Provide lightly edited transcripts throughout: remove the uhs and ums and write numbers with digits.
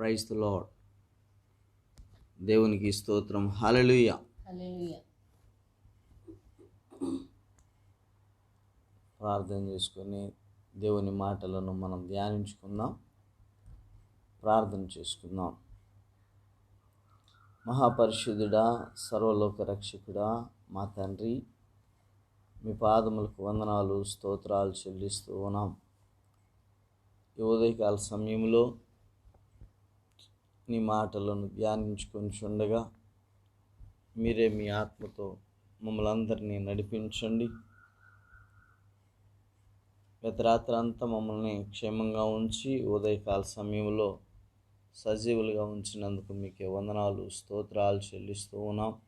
Praise the lord. దేవునికి స్తోత్రం. హల్లెలూయా. ప్రార్థన చేసుకొని దేవుని మాటలను మనం ధ్యానించుకుందాం. ప్రార్థన చేసుకుందాం. మహాపరిశుద్ధుడా, సర్వలోక రక్షకుడా, మా తండ్రి, మీ పాదములకు వందనాలు, స్తోత్రాలు చెల్లిస్తూ ఉన్నాం. ఈ ఉదయకాల సమయంలో నీ మాటలను ధ్యానించుకొని చుండగా మీరే మీ ఆత్మతో మమ్మల్ని అందరినీ నడిపించండి. గత రాత్రి అంతా మమ్మల్ని క్షేమంగా ఉంచి ఉదయకాల సమయంలో సజీవులుగా ఉంచినందుకు మీకే వందనాలు, స్తోత్రాలు చెల్లిస్తూ ఉన్నాం.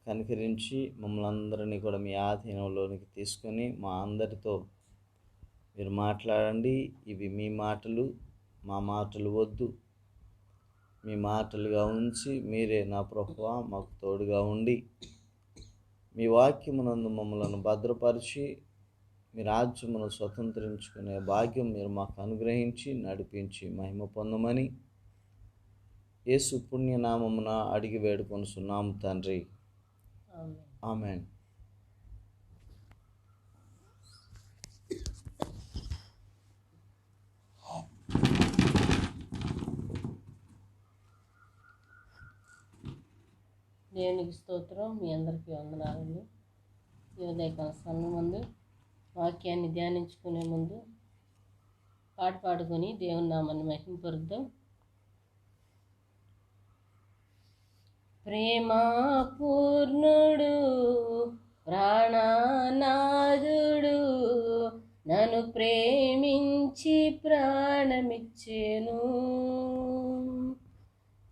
కనికరించి మమ్మల్ని అందరినీ కూడా మీ ఆధీనంలోనికి తీసుకొని మా అందరితో మీరు మాట్లాడండి. ఇవి మీ మాటలు, మా మాటలు వద్దు. మీ మాటలుగా ఉంచి మీరే నా ప్రభువా మాకు తోడుగా ఉండి మీ వాక్యమునందు మమ్మలను భద్రపరిచి మీ రాజ్యమును స్వతంత్రించుకునే భాగ్యం మీరు మాకు అనుగ్రహించి నడిపించి మహిమ పొందమని యేసు పుణ్యనామమున అడిగి వేడుకొనుచున్నాము తండ్రి. ఆమేన్. దేవునికి స్తోత్రం. మీ అందరికీ వందనాలండి. ఈ ఉదయకాల సమయం ముందు వాక్యాన్ని ధ్యానించుకునే ముందు పాట పాడుకొని దేవుని నామాన్ని మహిమపరుద్దాం. ప్రేమా పూర్ణుడు ప్రాణనాథుడు నన్ను ప్రేమించి ప్రాణమిచ్చెను.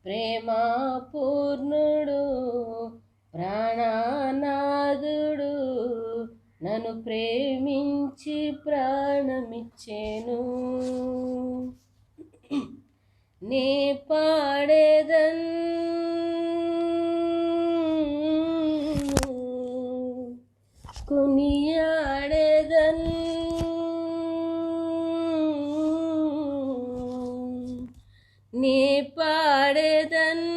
ప్రేమా పూర్ణుడు ప్రాణనాథుడు నన్ను ప్రేమించి ప్రాణమిచ్చెను. నే పాడేదన్ కొనియాడేదన్ నే పాడేదన్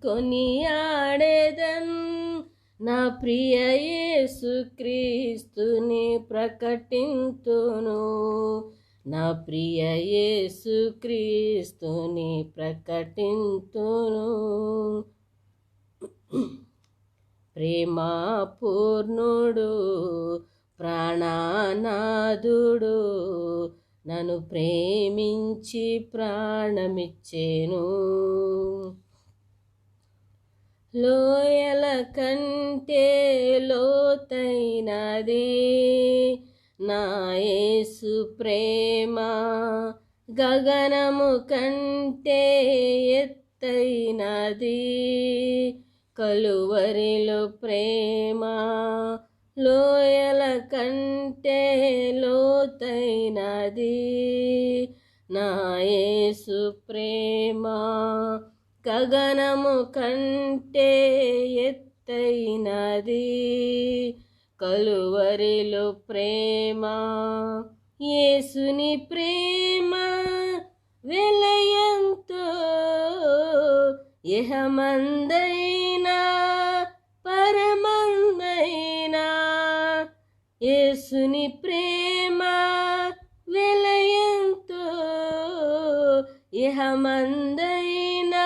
కొనియాడేదన్ నా ప్రియ యేసుక్రీస్తుని ప్రకటింతును. నా ప్రియ యేసుక్రీస్తుని ప్రకటింతును. ప్రేమా పూర్ణుడు ప్రాణనాథుడు నన్ను ప్రేమించి ప్రాణమిచ్చెను. లోయల కంటే లోతైనది నా యేసు ప్రేమ, గగనము కంటే ఎత్తైనది కలువరిలో ప్రేమ. లోయల కంటే లోతైనది నా యేసు ప్రేమ, గగనము కంటే ఎత్తైనది కలువరిలో ప్రేమ. యేసుని ప్రేమ వెలయంతో ఇహమందైనా పరమందైనా. యేసుని ప్రేమ వెలయంతో ఇహమందైనా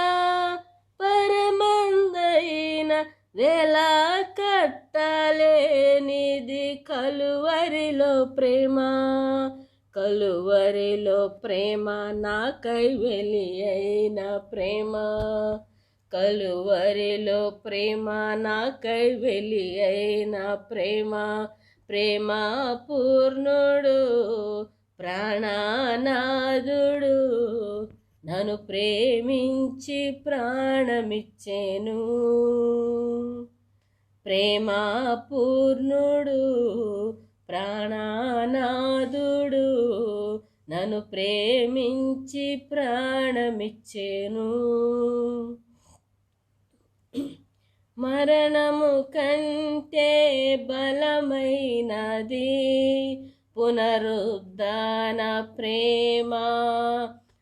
పరమందైనా. వెల కట్టలేనిది కలువరిలో ప్రేమ, కలువరిలో ప్రేమ నాకై వెలి అయిన ప్రేమ. కలువరిలో ప్రేమ నాకై వెలి అయిన ప్రేమ. ప్రేమ పూర్ణుడు ప్రాణనాథుడు నన్ను ప్రేమించి ప్రాణమిచ్చెను. ప్రేమా పూర్ణుడు ప్రాణనాథుడు నన్ను ప్రేమించి ప్రాణమిచ్చెను. మరణము కంటే బలమైనది పునరుద్ధాన ప్రేమ.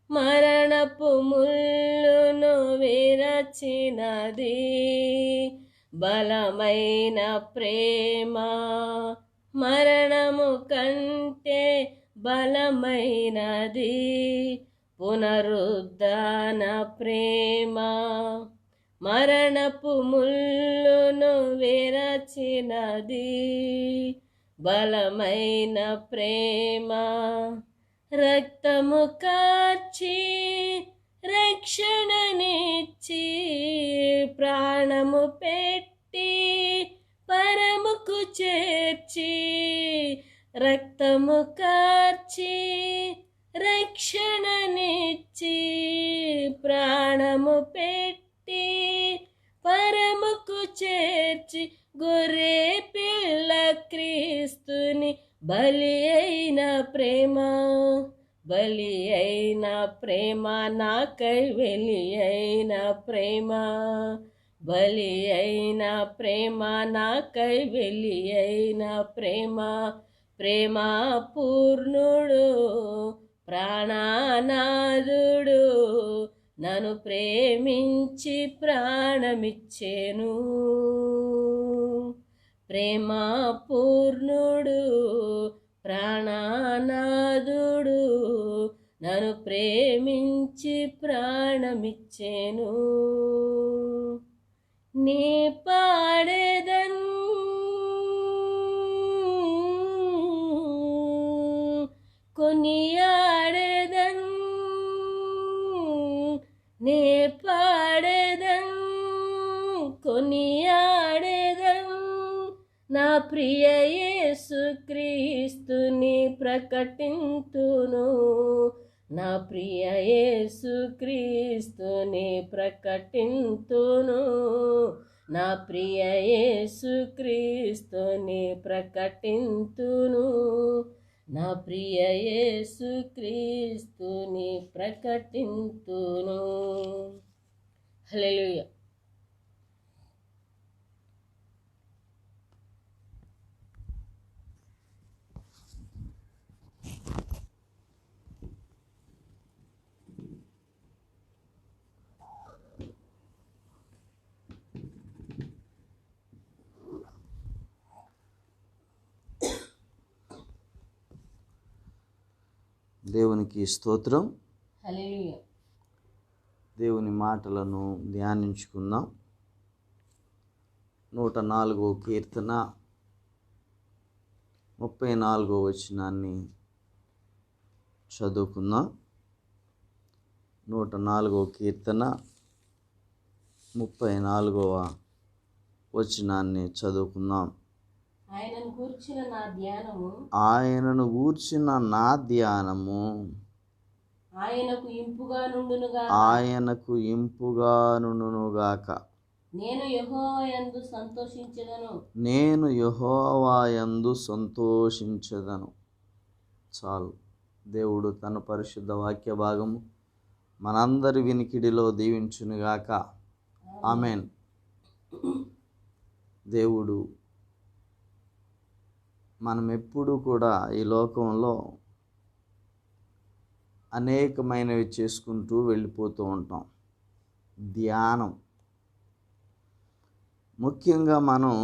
మరణపు ముళ్ళును విరచినది బలమైన ప్రేమ, మరణము కంటే బలమైనది పునరుద్ధాన ప్రేమ. మరణపు ముళ్ళును విరచినది బలమైన ప్రేమ, రక్తము కార్చి రక్షణనిచ్చి ప్రాణము పెట్టి పరముకు చేర్చి, రక్తము కార్చి రక్షణనిచ్చి ప్రాణము పెట్టి పరముకు చేర్చి, గొర్రె పిల్ల క్రీస్తుని బలి అయిన ప్రేమ, బలి అయిన ప్రేమ, నాకై వెలి అయిన ప్రేమ, బలి అయిన ప్రేమ, నాకై వెలి అయిన ప్రేమ. ప్రేమ పూర్ణుడు ప్రాణనాథుడు నన్ను ప్రేమించి ప్రాణమిచ్చెను. ప్రేమ పూర్ణుడు ప్రాణనాథుడు నన్ను ప్రేమించి ప్రాణమిచ్చెను. నీ పాడేదన్ కొనియాడేదన్, నే పాడేదన్ కొనియాడేదన్, నా ప్రియ యేసుక్రీస్తుని ప్రకటింతును, నా ప్రియ యేసుక్రీస్తుని ప్రకటింతును, నా ప్రియ యేసుక్రీస్తుని ప్రకటింతును, నా ప్రియ యేసుక్రీస్తుని ప్రకటింతును. హల్లెలూయా. దేవునికి స్తోత్రం. హల్లెలూయా. దేవుని మాటలను ధ్యానించుకుందాం. 104వ కీర్తన 34వ వచనాన్ని చదువుకుందాం. 104వ కీర్తన 34వ వచనాన్ని చదువుకుందాం. ఆయనను గూర్చిన నా ధ్యానము, ఆయనను గూర్చిన నా ధ్యానము ఆయనకు ఇంపుగా నుండునుగా, ఆయనకు ఇంపుగా నుండునుగాక. నేను యెహోవా యందు సంతోషించెదను, నేను యెహోవా యందు సంతోషించెదను. చాలు. దేవుడు తన పరిశుద్ధ వాక్య భాగము మనందరి వినికిడిలో దీవించునుగాక. ఆమెన్. దేవుడు మనం ఎప్పుడూ కూడా ఈ లోకంలో అనేకమైనవి చేసుకుంటూ వెళ్ళిపోతూ ఉంటాం. ధ్యానం ముఖ్యంగా మనం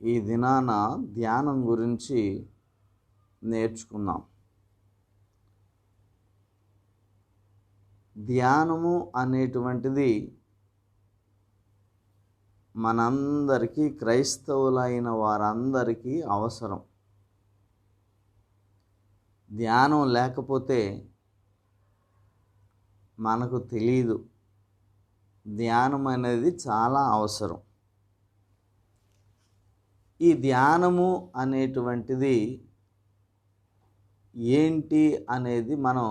ఈ దినాన ధ్యానం గురించి నేర్చుకుందాం. ధ్యానము అనేటువంటిది మనందరికీ, క్రైస్తవులైన వారందరికీ అవసరం. ధ్యానం లేకపోతే మనకు తెలియదు. ధ్యానం అనేది చాలా అవసరం. ఈ ధ్యానము అనేటువంటిది ఏంటి అనేది మనం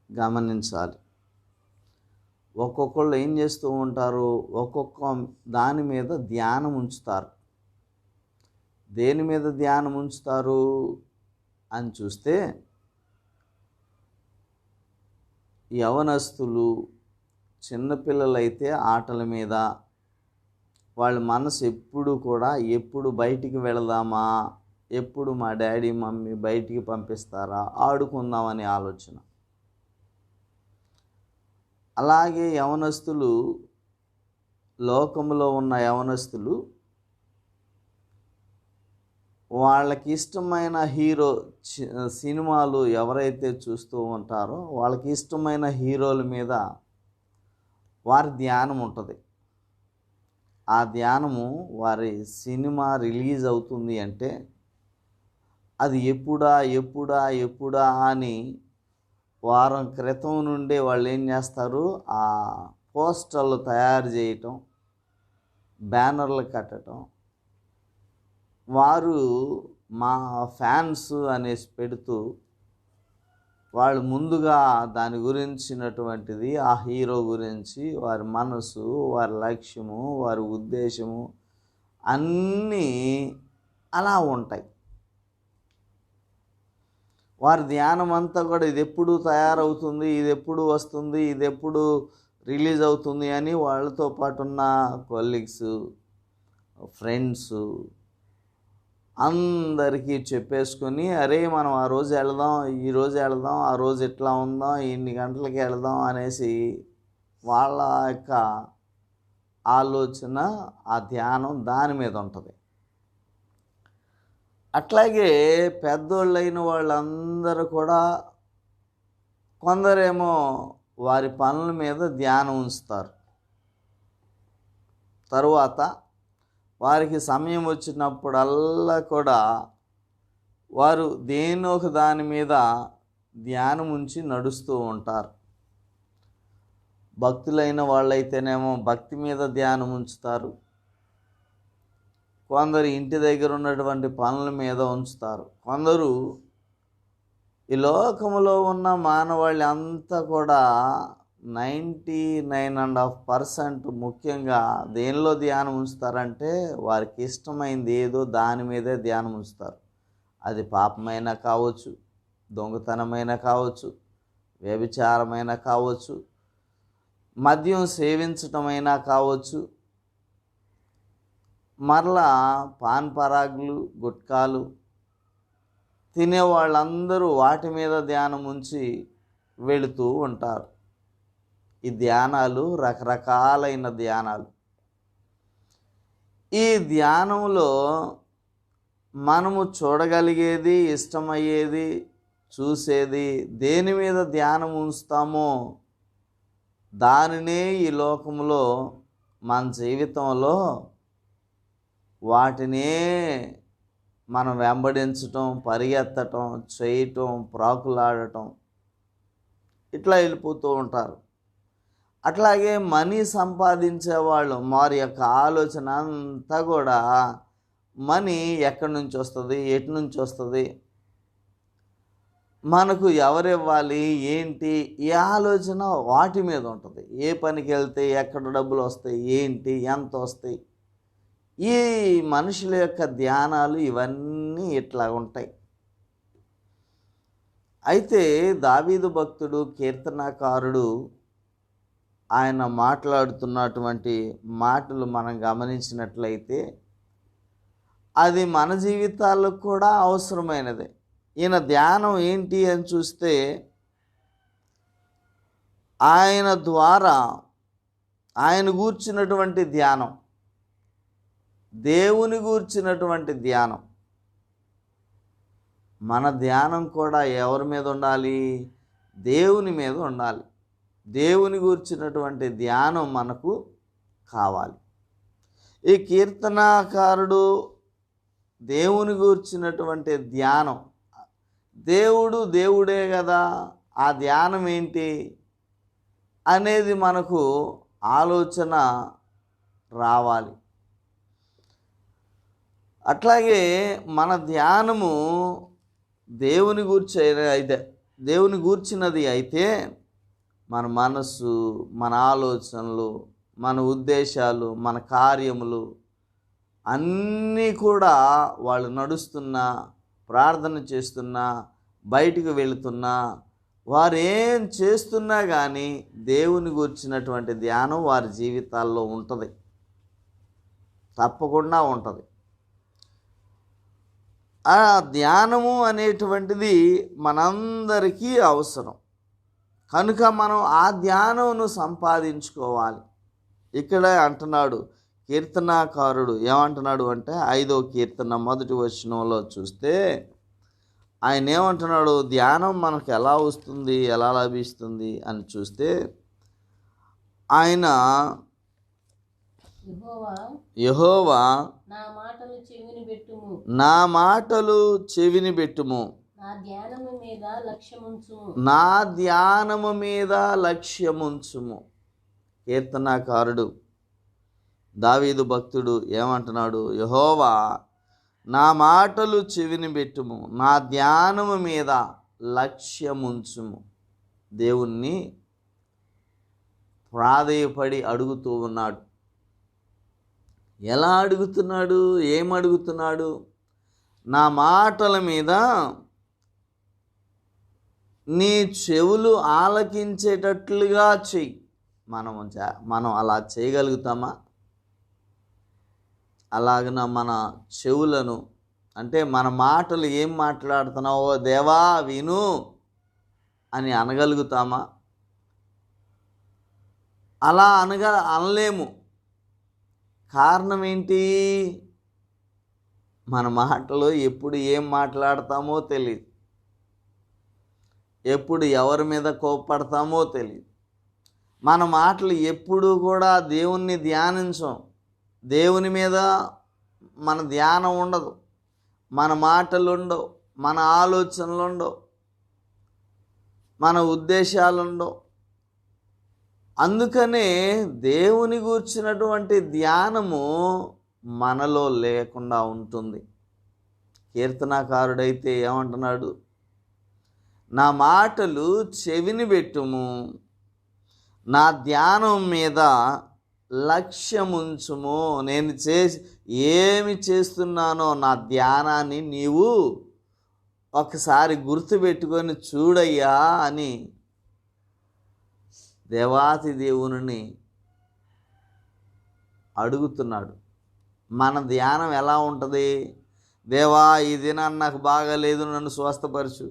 గమనించాలి. ఒక్కొక్కళ్ళు ఏం చేస్తూ ఉంటారు, ఒక్కొక్క దాని మీద ధ్యానం ఉంచుతారు. దేని మీద ధ్యానం ఉంచుతారు అని చూస్తే, యవనస్తులు, చిన్నపిల్లలైతే ఆటల మీద, వాళ్ళ మనసు ఎప్పుడు కూడా ఎప్పుడు బయటికి వెళదామా, ఎప్పుడు మా డాడీ మమ్మీ బయటికి పంపిస్తారా, ఆడుకుందామని ఆలోచన. అలాగే యవనస్తులు, లోకంలో ఉన్న యవనస్తులు వాళ్ళకి ఇష్టమైన హీరో సినిమాలు ఎవరైతే చూస్తూ ఉంటారో వాళ్ళకి ఇష్టమైన హీరోల మీద వారి ధ్యానం ఉంటుంది. ఆ ధ్యానము వారి సినిమా రిలీజ్ అవుతుంది అంటే అది ఎప్పుడా ఎప్పుడా ఎప్పుడా అని వారం క్రితం నుండే వాళ్ళు ఏం చేస్తారు, ఆ పోస్టర్లు తయారు చేయటం, బ్యానర్లు కట్టడం, వారు మా ఫ్యాన్స్ అనేసి పెడుతూ వాళ్ళు ముందుగా దాని గురించినటువంటిది, ఆ హీరో గురించి వారి మనసు, వారి లక్ష్యము, వారి ఉద్దేశము అన్నీ అలా ఉంటాయి. వారి ధ్యానం అంతా కూడా ఇది ఎప్పుడు తయారవుతుంది, ఇది ఎప్పుడు వస్తుంది, ఇది ఎప్పుడు రిలీజ్ అవుతుంది అని వాళ్ళతో పాటు ఉన్న కొలీగ్స్, ఫ్రెండ్స్ అందరికీ చెప్పేసుకొని, అరే మనం ఆ రోజు వెళదాం, ఈరోజు వెళదాం, ఆ రోజు ఎట్లా ఉందాం, ఇన్ని గంటలకి వెళదాం అనేసి వాళ్ళ యొక్క ఆలోచన, ఆ ధ్యానం దాని మీద ఉంటుంది. అట్లాగే పెద్దోళ్ళైన వాళ్ళందరూ కూడా కొందరేమో వారి పనుల మీద ధ్యానం ఉంచుతారు. తరువాత వారికి సమయం వచ్చినప్పుడల్లా కూడా వారు దేనో ఒక దాని మీద ధ్యానం ఉంచి నడుస్తూ ఉంటారు. భక్తులైన వాళ్ళైతేనేమో భక్తి మీద ధ్యానం ఉంచుతారు. కొందరు ఇంటి దగ్గర ఉన్నటువంటి పనుల మీద ఉంచుతారు. కొందరు ఈ లోకంలో ఉన్న మానవాళి అంతా కూడా 99.5% ముఖ్యంగా దేనిలో ధ్యానం ఉంచుతారంటే వారికి ఇష్టమైంది ఏదో దాని మీదే ధ్యానం ఉంచుతారు. అది పాపమైనా కావచ్చు, దొంగతనమైనా కావచ్చు, వ్యభిచారమైనా కావచ్చు, మద్యం సేవించటమైనా కావచ్చు, మరలా పాన్ పరాగులు, గుట్కాలు తినేవాళ్ళందరూ వాటి మీద ధ్యానం ఉంచి వెళుతూ ఉంటారు. ఈ ధ్యానాలు రకరకాలైన ధ్యానాలు. ఈ ధ్యానంలో మనము చూడగలిగేది, ఇష్టమయ్యేది, చూసేది దేని మీద ధ్యానం ఉంచుతామో దానినే ఈ లోకంలో మన జీవితంలో వాటినే మనం వెంబడించటం, పరిగెత్తటం, చేయటం, ప్రాకులాడటం ఇట్లా వెళ్ళిపోతూ ఉంటారు. అట్లాగే మనీ సంపాదించేవాళ్ళు వారి యొక్క ఆలోచన అంతా కూడా మనీ ఎక్కడి నుంచి వస్తుంది, ఎటు నుంచి వస్తుంది, మనకు ఎవరివ్వాలి, ఏంటి, ఈ ఆలోచన వాటి మీద ఉంటుంది. ఏ పనికి వెళ్తే ఎక్కడ డబ్బులు వస్తాయి, ఏంటి, ఎంత వస్తాయి, ఈ మనుషుల యొక్క ధ్యానాలు ఇవన్నీ ఇట్లా ఉంటాయి. అయితే దావీదు భక్తుడు, కీర్తనాకారుడు ఆయన మాట్లాడుతున్నటువంటి మాటలు మనం గమనించినట్లయితే అది మన జీవితాల్లో కూడా అవసరమైనదే. ఈయన ధ్యానం ఏంటి అని చూస్తే ఆయన ద్వారా ఆయన గూర్చినటువంటి ధ్యానం, దేవుని గూర్చినటువంటి ధ్యానం. మన ధ్యానం కూడా ఎవరి మీద ఉండాలి? దేవుని మీద ఉండాలి. దేవుని గూర్చినటువంటి ధ్యానం మనకు కావాలి. ఈ కీర్తనాకారుడు దేవుని గూర్చినటువంటి ధ్యానం, దేవుడు దేవుడే కదా, ఆ ధ్యానం ఏంటి అనేది మనకు ఆలోచన రావాలి. అట్లాగే మన ధ్యానము దేవుని గూర్చినది అయితే మన మనస్సు, మన ఆలోచనలు, మన ఉద్దేశాలు, మన కార్యములు అన్నీ కూడా వాళ్ళు నడుస్తున్నా, ప్రార్థన చేస్తున్నా, బయటికి వెళుతున్నా, వారు ఏం చేస్తున్నా కానీ దేవుని గూర్చినటువంటి ధ్యానం వారి జీవితాల్లో ఉంటుంది, తప్పకుండా ఉంటుంది. ఆ ధ్యానము అనేటువంటిది మనందరికీ అవసరం. కనుక మనం ఆ ధ్యానమును సంపాదించుకోవాలి. ఇక్కడ అంటున్నాడు కీర్తనాకారుడు, ఏమంటున్నాడు అంటే 5వ కీర్తన 1వ వచనంలో చూస్తే ఆయన ఏమంటున్నాడు, ధ్యానం మనకు ఎలా వస్తుంది, ఎలా లభిస్తుంది అని చూస్తే ఆయన యెహోవా నా మాటలు చెవిని పెట్టుము, నా మాటలు చెవిని పెట్టుము, నా ధ్యానము మీద లక్ష్యముంచుము, నా ధ్యానము మీద లక్ష్యముంచుము. కీర్తనాకారుడు దావీదు భక్తుడు ఏమంటున్నాడు, యెహోవా నా మాటలు చెవిని పెట్టుము, నా ధ్యానము మీద లక్ష్యముంచుము. దేవుణ్ణి ప్రాధేయపడి అడుగుతూ ఉన్నాడు. ఎలా అడుగుతున్నాడు, ఏమడుగుతున్నాడు? నా మాటల మీద నీ చెవులు ఆలకించేటట్లుగా చెయ్యి. మనం అలా చేయగలుగుతామా? అలాగన మన చెవులను, అంటే మన మాటలు ఏం మాట్లాడుతున్నావో దేవా విను అని అనగలుగుతామా? అలా అనలేము. కారణం ఏంటి? మన మాటలు ఎప్పుడు ఏం మాట్లాడతామో తెలియదు, ఎప్పుడు ఎవరి మీద కోప్పడతామో తెలియదు. మన మాటలు ఎప్పుడు కూడా దేవుణ్ణి ధ్యానించం, దేవుని మీద మన ధ్యానం ఉండదు, మన మాటలు ఉండవు, మన ఆలోచనలు ఉండవు, మన ఉద్దేశాలు ఉండవు. అందుకనే దేవుని గూర్చినటువంటి ధ్యానము మనలో లేకుండా ఉంటుంది. కీర్తనాకారుడైతే ఏమంటున్నాడు, నా మాటలు చెవిని పెట్టుము, నా ధ్యానం మీద లక్ష్యముంచుము. నేను ఏమి చేస్తున్నానో నా ధ్యానాన్ని నీవు ఒకసారి గుర్తుపెట్టుకొని చూడయ్యా అని దేవాతి దేవుని అడుగుతున్నాడు. మన ధ్యానం ఎలా ఉంటుంది? దేవా ఈ దినాన్ని నాకు బాగాలేదు, నన్ను స్వస్థపరచు.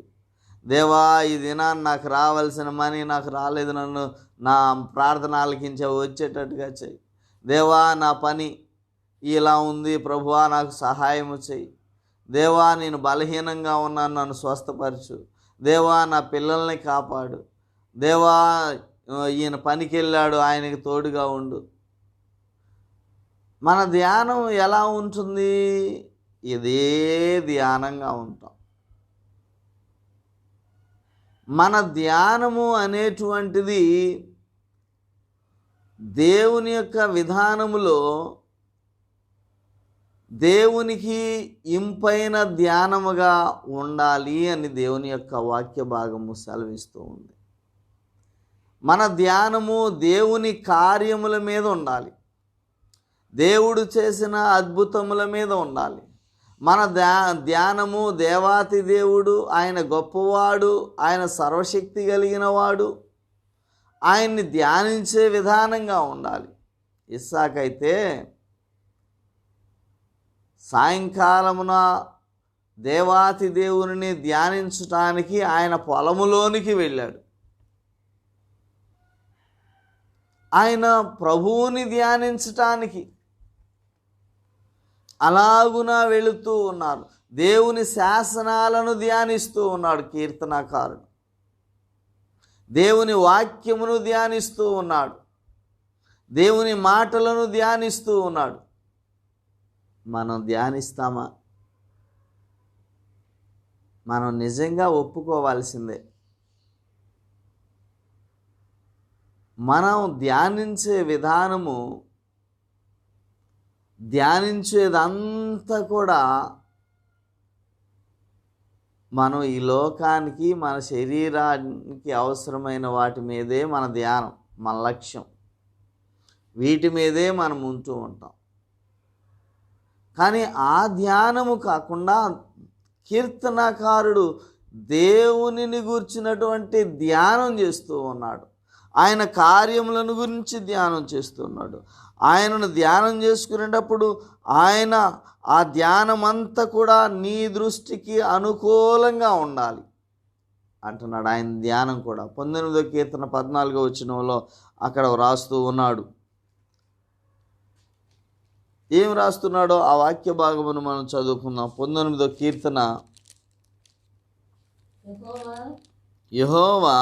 దేవా ఈ దినాన్ని నాకు రావాల్సిన మనీ నాకు రాలేదు, నన్ను నా ప్రార్థన ఆలకించే వచ్చేటట్టుగా చెయ్యి. దేవా నా పని ఇలా ఉంది, ప్రభువా నాకు సహాయము చెయ్యి. దేవా నేను బలహీనంగా ఉన్నాను, నన్ను స్వస్థపరచు. దేవా నా పిల్లల్ని కాపాడు. దేవా ఈయన పనికి వెళ్ళాడు, ఆయనకి తోడుగా ఉండు. మన ధ్యానం ఎలా ఉంటుంది? ఇదే ధ్యానంగా ఉంటాం. మన ధ్యానము అనేటువంటిది దేవుని యొక్క విధానములో దేవునికి ఇంపైన ధ్యానముగా ఉండాలి అని దేవుని యొక్క వాక్య భాగము సెలవిస్తూ ఉంది. మన ధ్యానము దేవుని కార్యముల మీద ఉండాలి, దేవుడు చేసిన అద్భుతముల మీద ఉండాలి. మన ధ్యానము దేవాతి దేవుడు, ఆయన గొప్పవాడు, ఆయన సర్వశక్తి కలిగిన వాడు, ఆయన్ని ధ్యానించే విధానంగా ఉండాలి. ఇస్సాకైతే సాయంకాలమున దేవాతి దేవుని ధ్యానించటానికి ఆయన పొలములోనికి వెళ్ళాడు. ఆయన ప్రభువుని ధ్యానించటానికి అలాగున వెళుతూ ఉన్నారు. దేవుని శాసనాలను ధ్యానిస్తూ ఉన్నాడు కీర్తనాకారుడు, దేవుని వాక్యమును ధ్యానిస్తూ ఉన్నాడు, దేవుని మాటలను ధ్యానిస్తూ ఉన్నాడు. మనం ధ్యానిస్తామా? మనం నిజంగా ఒప్పుకోవాల్సిందే. మనం ధ్యానించే విధానము, ధ్యానించేదంతా కూడా మనం ఈ లోకానికి, మన శరీరానికి అవసరమైన వాటి మీదే మన ధ్యానం, మన లక్ష్యం, వీటి మీదే మనం ఉంటూ ఉంటాం. కానీ ఆ ధ్యానము కాకుండా కీర్తనాకారుడు దేవునిని గూర్చినటువంటి ధ్యానం చేస్తూ ఉన్నాడు. ఆయన కార్యములను గురించి ధ్యానం చేస్తున్నాడు. ఆయనను ధ్యానం చేసుకునేటప్పుడు ఆయన ఆ ధ్యానం అంతా కూడా నీ దృష్టికి అనుకూలంగా ఉండాలి అంటున్నాడు. ఆయన ధ్యానం కూడా 19వ కీర్తన 14వ వచనంలో అక్కడ రాస్తూ ఉన్నాడు. ఏం రాస్తున్నాడో ఆ వాక్య భాగమును మనం చదువుకుందాం. 19వ కీర్తన. యెహోవా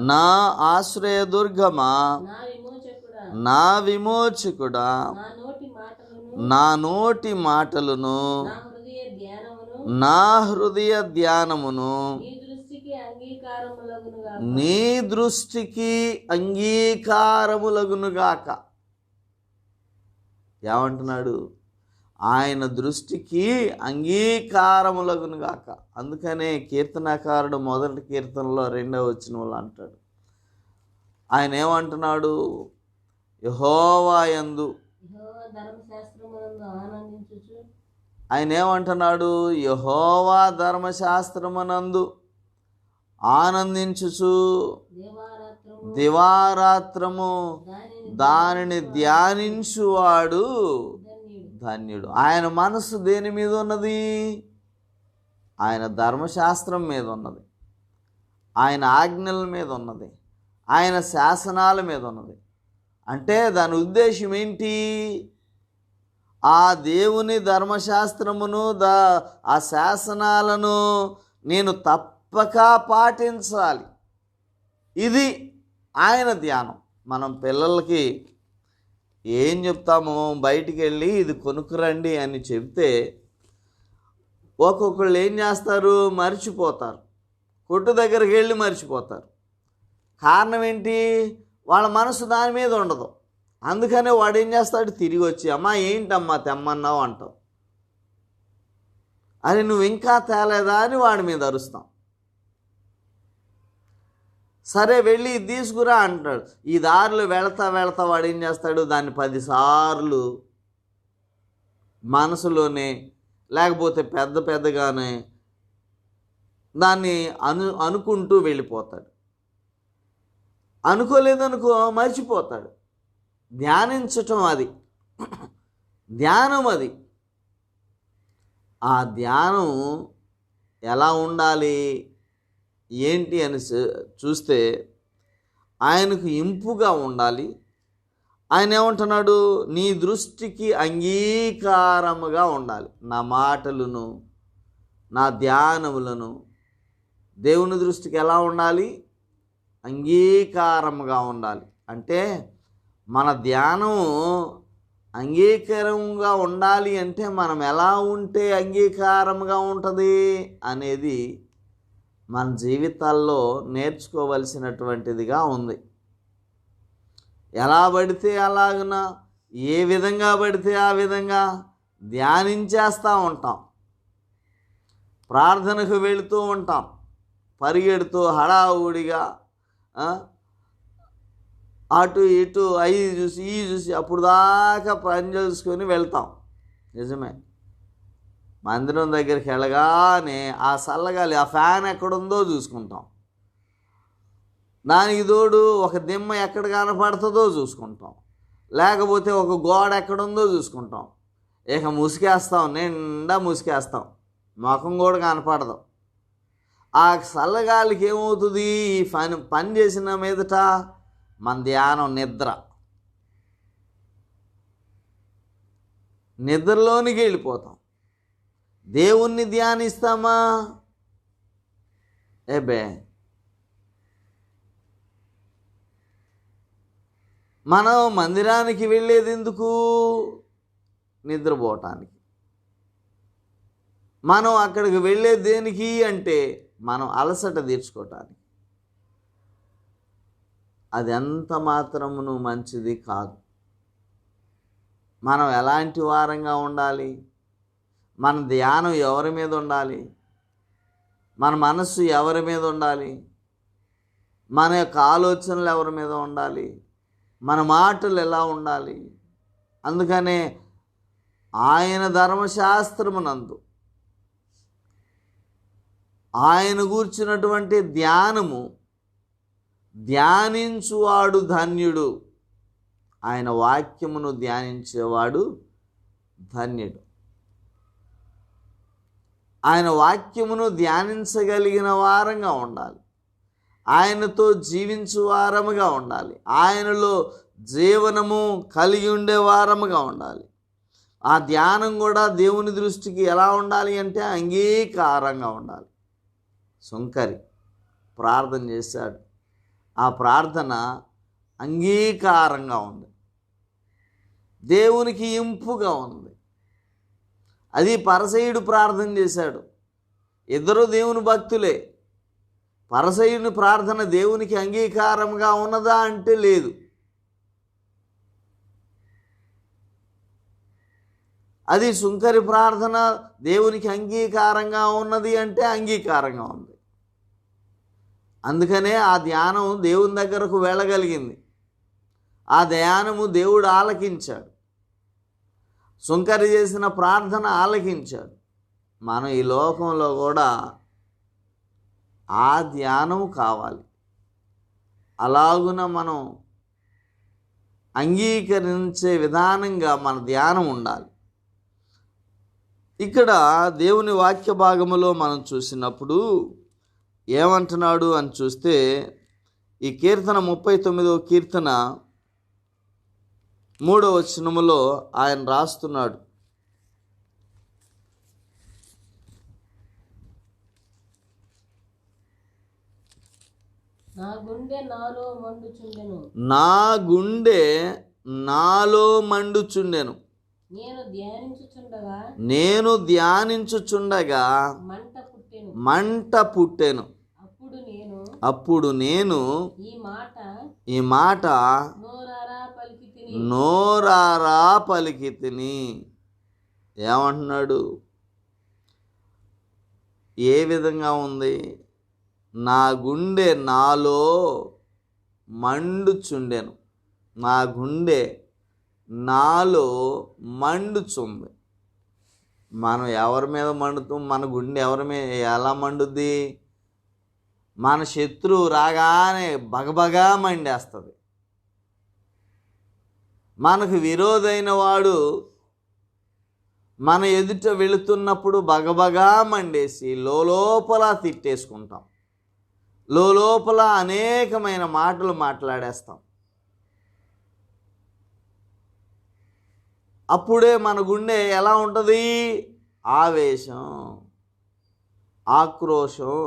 నా ఆశ్రయదుర్గమా, నా విమోచకుడా, నా నోటి మాటలను, నా హృదయ ధ్యానమును నీ దృష్టికి అంగీకారములగునుగాక. ఏమంటున్నాడు? ఆయన దృష్టికి అంగీకారములగునుగాక. అందుకనే కీర్తనాకారుడు మొదటి కీర్తనలో 2వ వచనంలో అంటాడు, ఆయన ఏమంటున్నాడు? యెహోవా యందు ఆయన ఏమంటున్నాడు? యెహోవా ధర్మశాస్త్రమునందు ఆనందించుచు దివారాత్రము దానిని ధ్యానించువాడు ధన్యుడు. ఆయన మనసు దేని మీద ఉన్నది? ఆయన ధర్మశాస్త్రం మీద ఉన్నది, ఆయన ఆజ్ఞల మీద ఉన్నది, ఆయన శాసనాల మీద ఉన్నది. అంటే దాని ఉద్దేశం ఏంటి? ఆ దేవుని ధర్మశాస్త్రమును ఆ శాసనాలను నేను తప్పక పాటించాలి. ఇది ఆయన ధ్యానం. మనం పిల్లలకి ఏం చెప్తాము? బయటికి వెళ్ళి ఇది కొనుక్కురండి అని చెప్తే ఒక్కొక్కళ్ళు ఏం చేస్తారు? మర్చిపోతారు. కొట్టు దగ్గరికి వెళ్ళి మర్చిపోతారు. కారణం ఏంటి? వాళ్ళ మనసు దాని మీద ఉండదు. అందుకనే వాడు ఏం చేస్తాడు? తిరిగి వచ్చి, అమ్మా ఏంటమ్మా తెమ్మన్నావు అంటావు. అది నువ్వు ఇంకా తేలేదా అని వాడి మీద అరుస్తాం. సరే వెళ్ళి తీసుకురా అంటాడు. ఈ దారిలో వెళతా వెళతా వాడు ఏం చేస్తాడు? దాన్ని 10 సార్లు మనసులోనే లేకపోతే పెద్దగానే దాన్ని అనుకుంటూ వెళ్ళిపోతాడు. అనుకోలేదనుకో మర్చిపోతాడు. ధ్యానించటం అది ధ్యానం. అది ఆ ధ్యానం ఎలా ఉండాలి ఏంటి అని చూస్తే ఆయనకు ఇంపుగా ఉండాలి. ఆయన ఏమంటున్నాడు? నీ దృష్టికి అంగీకారముగా ఉండాలి. నా మాటలను, నా ధ్యానములను దేవుని దృష్టికి ఎలా ఉండాలి? అంగీకారముగా ఉండాలి. అంటే మన ధ్యానం అంగీకారంగా ఉండాలి అంటే మనం ఎలా ఉంటే అంగీకారంగా ఉంటుంది అనేది మన జీవితాల్లో నేర్చుకోవలసినటువంటిదిగా ఉంది. ఎలా పడితే అలాగున, ఏ విధంగా పడితే ఆ విధంగా ధ్యానించేస్తూ ఉంటాం. ప్రార్థనకు వెళుతూ ఉంటాం, పరిగెడుతూ హడావుడిగా అటు ఇటు అవి చూసి ఈ చూసి అప్పుడు దాకా పని చేసుకొని వెళ్తాం. నిజమే. మందిరం దగ్గరికి వెళ్ళగానే ఆ చల్లగాలి, ఆ ఫ్యాన్ ఎక్కడుందో చూసుకుంటాం. దానికి తోడు ఒక దిమ్మ ఎక్కడ కనపడుతుందో చూసుకుంటాం, లేకపోతే ఒక గోడ ఎక్కడుందో చూసుకుంటాం. ఇక ముసుకేస్తాం, నిండా ముసుకేస్తాం, ముఖం కూడా కనపడదు. ఆ చల్లగాలికి ఏమవుతుంది? ఈ పని చేసిన మీదట మన ధ్యానం నిద్రలోనికి వెళ్ళిపోతాం. దేవుణ్ణి ధ్యానిస్తామా? ఏబే, మనం మందిరానికి వెళ్ళేది ఎందుకు? నిద్రపోవటానికి. మనం అక్కడికి వెళ్ళేది దేనికి అంటే మనం అలసట తీర్చుకోవటానికి. అది ఎంత మాత్రమును మంచిది కాదు. మనం ఎలాంటి వారంగా ఉండాలి? మన ధ్యానం ఎవరి మీద ఉండాలి? మన మనస్సు ఎవరి మీద ఉండాలి? మన యొక్క ఆలోచనలు ఎవరి మీద ఉండాలి? మన మాటలు ఎలా ఉండాలి? అందుకనే ఆయన ధర్మశాస్త్రమునందు ఆయన గూర్చినటువంటి ధ్యానము ధ్యానించువాడు ధన్యుడు. ఆయన వాక్యమును ధ్యానించేవాడు ధన్యుడు. ఆయన వాక్యమును ధ్యానించగలిగిన వారంగా ఉండాలి, ఆయనతో జీవించు వారముగా ఉండాలి, ఆయనలో జీవనము కలిగి ఉండే వారముగా ఉండాలి. ఆ ధ్యానం కూడా దేవుని దృష్టికి ఎలా ఉండాలి అంటే అంగీకారంగా ఉండాలి. సుంకరి ప్రార్థన చేశాడు, ఆ ప్రార్థన అంగీకారంగా ఉంది, దేవునికి ఇంపుగా ఉంది. అది పరసయుడు ప్రార్థన చేశాడు, ఇద్దరు దేవుని భక్తులే. పరసయుని ప్రార్థన దేవునికి అంగీకారంగా ఉన్నదా అంటే లేదు. అది సుంకరి ప్రార్థన దేవునికి అంగీకారంగా ఉన్నది అంటే అంగీకారంగా ఉంది. అందుకనే ఆ ధ్యానం దేవుని దగ్గరకు వెళ్ళగలిగింది, ఆ ధ్యానము దేవుడు ఆలకించాడు, సుంకరి చేసిన ప్రార్థన ఆలకించాడు. మనం ఈ లోకంలో కూడా ఆ ధ్యానం కావాలి, అలాగున మనం అంగీకరించే విధానంగా మన ధ్యానం ఉండాలి. ఇక్కడ దేవుని వాక్య భాగములో మనం చూసినప్పుడు ఏమంటున్నాడు అని చూస్తే, ఈ కీర్తన 39వ కీర్తన 3వ వచనములో ఆయన రాస్తున్నాడు, నా గుండె నాలో మండుచుండెను, నేను ధ్యానించుచుండగా మంట పుట్టెను. అప్పుడు నేను ఈ మాట నోరారా పలికితిని. ఏమంటున్నాడు? ఏ విధంగా ఉంది? నా గుండె నాలో మండుచుండెను, నా గుండె నాలో మండుచుంది. మనం ఎవరి మీద మండుతాం? మన గుండె ఎవరి మీద ఎలా మండుద్ది? మన శత్రువు రాగానే బగబగా మండేస్తుంది. మనకు విరోధైన వాడు మన ఎదుట వెళుతున్నప్పుడు బగబగా మండేసి లోపల తిట్టేసుకుంటాం, లోపల అనేకమైన మాటలు మాట్లాడేస్తాం. అప్పుడే మన గుండె ఎలా ఉంటుంది? ఆవేశం, ఆక్రోశం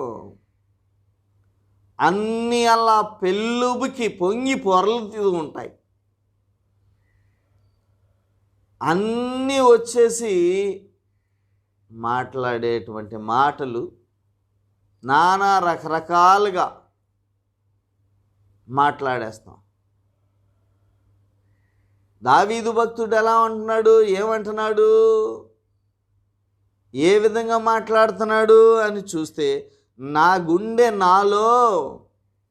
అన్నీ అలా పెళ్ళుబుకి పొంగి పొరలుతూ ఉంటాయి. అన్నీ వచ్చేసి మాట్లాడేటువంటి మాటలు నానా రకరకాలుగా మాట్లాడేస్తాం. దావీదు భక్తుడు ఎలా అంటున్నాడు? ఏమంటున్నాడు? ఏ విధంగా మాట్లాడుతున్నాడు అని చూస్తే, నా గుండె నాలో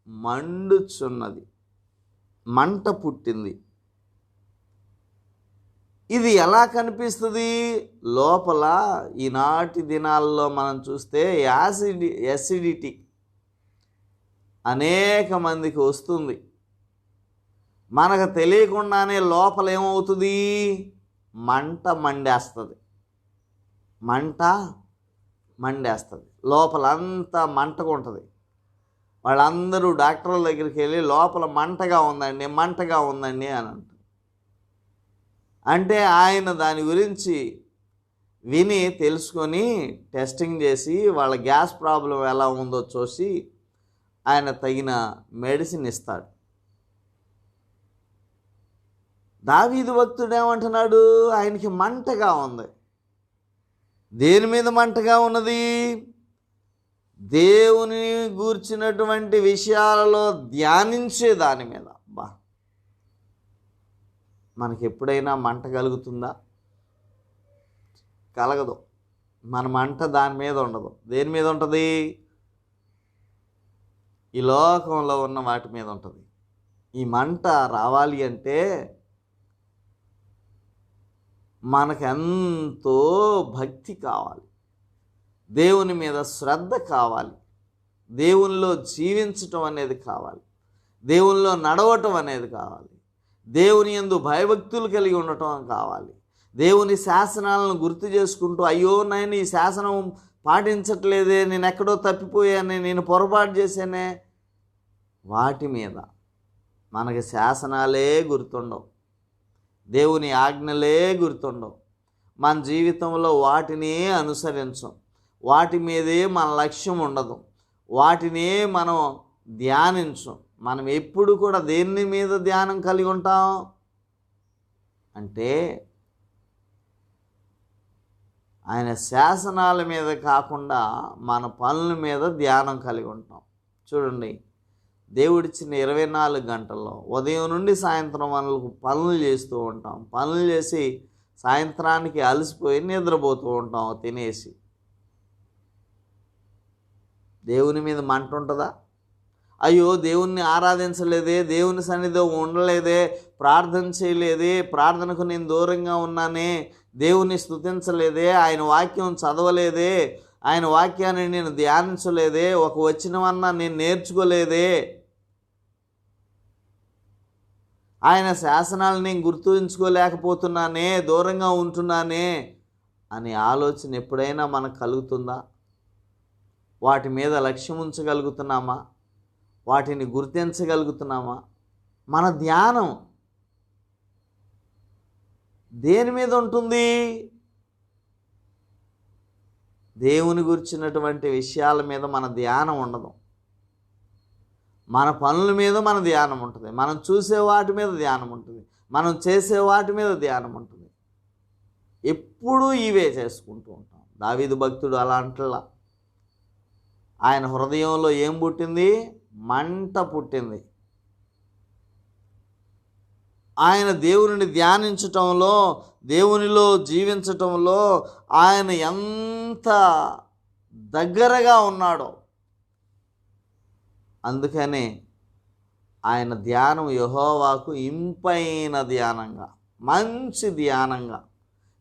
మండుచున్నది, మంట పుట్టింది. ఇది ఎలా కనిపిస్తుంది? లోపల ఈనాటి దినాల్లో మనం చూస్తే యాసిడిటీ అనేక మందికి వస్తుంది. మనకు తెలియకుండానే లోపల ఏమవుతుంది? మంట మండేస్తుంది, మంట మండేస్తుంది. లోపలంతా మంటగా ఉంటుంది. వాళ్ళందరూ డాక్టర్ల దగ్గరికి వెళ్ళి లోపల మంటగా ఉందండి, మంటగా ఉందండి అని అంటారు. అంటే ఆయన దాని గురించి విని తెలుసుకొని టెస్టింగ్ చేసి వాళ్ళ గ్యాస్ ప్రాబ్లం ఎలా ఉందో చూసి ఆయన తగిన మెడిసిన్ ఇస్తాడు. దావీదు భక్తుడు ఏమంటున్నాడు? ఆయనకి మంటగా ఉంది. దేని మీద మంటగా ఉన్నది? దేవుని గూర్చినటువంటి విషయాలలో ధ్యానించే దాని మీద. మనకి ఎప్పుడైనా మంట కలుగుతుందా? కలగదు. మన మంట దాని మీద ఉండదు. దేని మీద ఉంటుంది? ఈ లోకంలో ఉన్న వాటి మీద ఉంటుంది. ఈ మంట రావాలి అంటే మనకెంతో భక్తి కావాలి, దేవుని మీద శ్రద్ధ కావాలి, దేవునిలో జీవించటం అనేది కావాలి, దేవునిలో నడవటం అనేది కావాలి, దేవుని యందు భయభక్తులు కలిగి ఉండటం కావాలి, దేవుని శాసనాలను గుర్తు చేసుకుంటూ, అయ్యో నేను ఈ శాసనం పాటించట్లేదే, నేను ఎక్కడో తప్పిపోయానే, నేను పొరపాటు చేశానే, వాటి మీద మనకి శాసనాలే గుర్తుండవు, దేవుని ఆజ్ఞలే గుర్తుండవు. మన జీవితంలో వాటిని అనుసరించం, వాటి మీదే మన లక్ష్యం ఉండదు, వాటినే మనం ధ్యానించం. మనం ఎప్పుడు కూడా దేని మీద ధ్యానం కలిగి ఉంటాం అంటే ఆయన శాసనాల మీద కాకుండా మన పనుల మీద ధ్యానం కలిగి ఉంటాం. చూడండి, దేవుడిచ్చిన 24 గంటల్లో ఉదయం నుండి సాయంత్రం వరకు పనులు చేస్తూ ఉంటాం. పనులు చేసి సాయంత్రానికి అలసిపోయి నిద్రపోతూ ఉంటాం తినేసి. దేవుని మీద మంట ఉంటుందా? అయ్యో దేవుణ్ణి ఆరాధించలేదే, దేవుని సన్నిధిలో ఉండలేదే, ప్రార్థన చేయలేదే, ప్రార్థనకు నేను దూరంగా ఉన్నానే, దేవుని స్తుతించలేదే, ఆయన వాక్యం చదవలేదే, ఆయన వాక్యాన్ని నేను ధ్యానించలేదే, ఒక వచనమన్నా నేను నేర్చుకోలేదే, ఆయన శాసనాలు నేను గుర్తుంచుకోలేకపోతున్నానే, దూరంగా ఉంటున్నానే అనే ఆలోచన ఎప్పుడైనా మనకు కలుగుతుందా? వాటి మీద లక్ష్యం ఉంచగలుగుతున్నామా? వాటిని గుర్తించగలుగుతున్నామా? మన ధ్యానం దేని మీద ఉంటుంది? దేవుని గురించినటువంటి విషయాల మీద మన ధ్యానం ఉండదు. మన పనుల మీద మన ధ్యానం ఉంటుంది, మనం చూసే వాటి మీద ధ్యానం ఉంటుంది, మనం చేసే వాటి మీద ధ్యానం ఉంటుంది. ఎప్పుడూ ఇవే చేసుకుంటూ ఉంటాం. దావీదు భక్తుడు అలా అంటలా. ఆయన హృదయంలో ఏం పుట్టింది? మంట పుట్టింది. ఆయన దేవునిని ధ్యానించటంలో, దేవునిలో జీవించటంలో ఆయన ఎంత దగ్గరగా ఉన్నాడో. అందుకనే ఆయన ధ్యానం యెహోవాకు ఇంపైన ధ్యానంగా, మంచి ధ్యానంగా,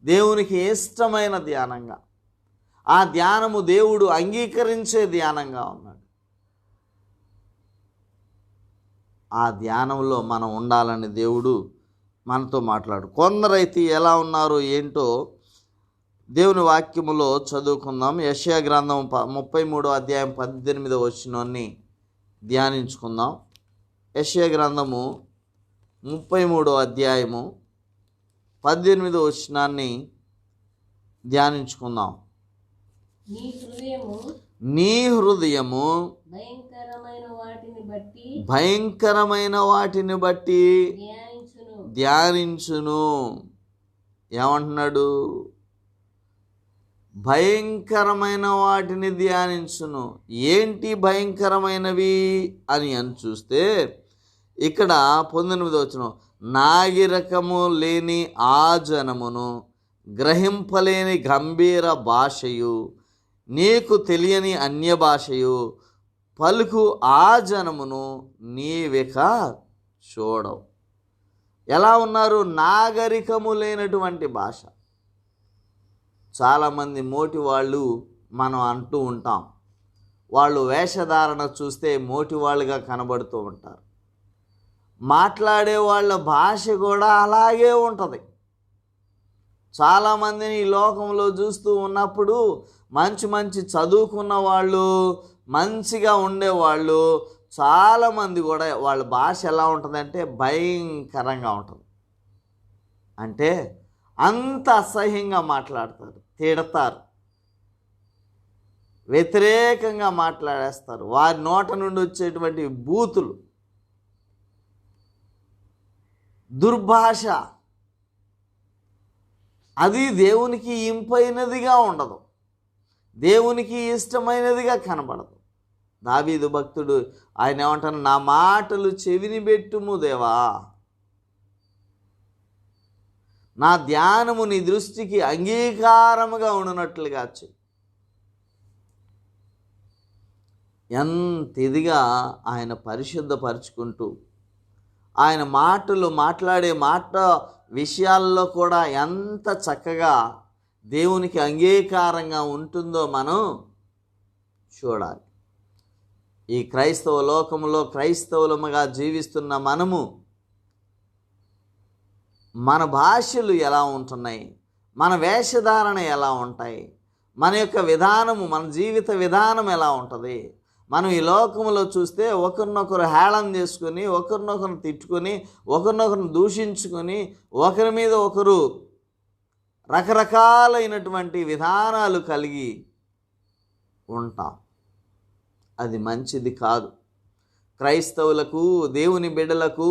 దేవునికి ఇష్టమైన ధ్యానంగా, ఆ ధ్యానము దేవుడు అంగీకరించే ధ్యానంగా ఉన్నాడు. ఆ ధ్యానంలో మనం ఉండాలని దేవుడు మనతో మాట్లాడు. కొందరైతే ఎలా ఉన్నారో ఏంటో దేవుని వాక్యములో చదువుకుందాం. యెషయా గ్రంథం 33వ అధ్యాయం 18వ వచనాన్ని ధ్యానించుకుందాం. యెషయా గ్రంథము 33వ అధ్యాయము 18వ వచనాన్ని ధ్యానించుకుందాం. నీ హృదయము భయంకరమైన వాటిని బట్టి ధ్యానించును. ఏమంటున్నాడు? భయంకరమైన వాటిని ధ్యానించును. ఏంటి భయంకరమైనవి అని చూస్తే ఇక్కడ 19వ వచనం, నాగిరకము లేని ఆ జనమును, గ్రహింపలేని గంభీర భాషయు, నీకు తెలియని అన్య భాషయు పలుకు ఆ జనమును నీవిక చూడవు. ఎలా ఉన్నారు? నాగరికము లేనటువంటి భాష. చాలామంది మోటి వాళ్ళు మనం అంటూ ఉంటాం, వాళ్ళు వేషధారణ చూస్తే మోటి వాళ్ళుగా కనబడుతూ ఉంటారు. మాట్లాడే వాళ్ళ భాష కూడా అలాగే ఉంటుంది. చాలామందిని ఈ లోకంలో చూస్తూ ఉన్నప్పుడు మంచి మంచి చదువుకున్న వాళ్ళు, మంచిగా ఉండేవాళ్ళు చాలామంది కూడా వాళ్ళ భాష ఎలా ఉంటుందంటే భయంకరంగా ఉంటుంది. అంటే అంత అసహ్యంగా మాట్లాడతారు, తిడతారు, వ్యతిరేకంగా మాట్లాడేస్తారు. వారి నోట నుండి వచ్చేటువంటి బూతులు, దుర్భాష, అది దేవునికి ఇంపైనదిగా ఉండదు, దేవునికి ఇష్టమైనదిగా కనబడదు. దావీదు భక్తుడు ఆయన ఏమంటారు? నా మాటలు చెవిని పెట్టుము దేవా, నా ధ్యానము నీ దృష్టికి అంగీకారముగా ఉండునట్లుగా చెయ్యి. ఎంత ఇదిగా ఆయన పరిశుద్ధపరుచుకుంటూ, ఆయన మాటలు మాట్లాడే మాట విషయాల్లో కూడా ఎంత చక్కగా దేవునికి అంగీకారంగా ఉంటుందో మనం చూడాలి. ఈ క్రైస్తవ లోకంలో క్రైస్తవులముగా జీవిస్తున్న మనము మన భాషలు ఎలా ఉంటున్నాయి, మన వేషధారణ ఎలా ఉంటాయి, మన యొక్క విధానము, మన జీవిత విధానం ఎలా ఉంటుంది. మనం ఈ లోకంలో చూస్తే ఒకరినొకరు హేళన చేసుకొని, ఒకరినొకరు తిట్టుకొని, ఒకరినొకరు దూషించుకొని, ఒకరి మీద ఒకరు రకరకాలైనటువంటి విధానాలు కలిగి ఉంటాం. అది మంచిది కాదు. క్రైస్తవులకు, దేవుని బిడ్డలకు,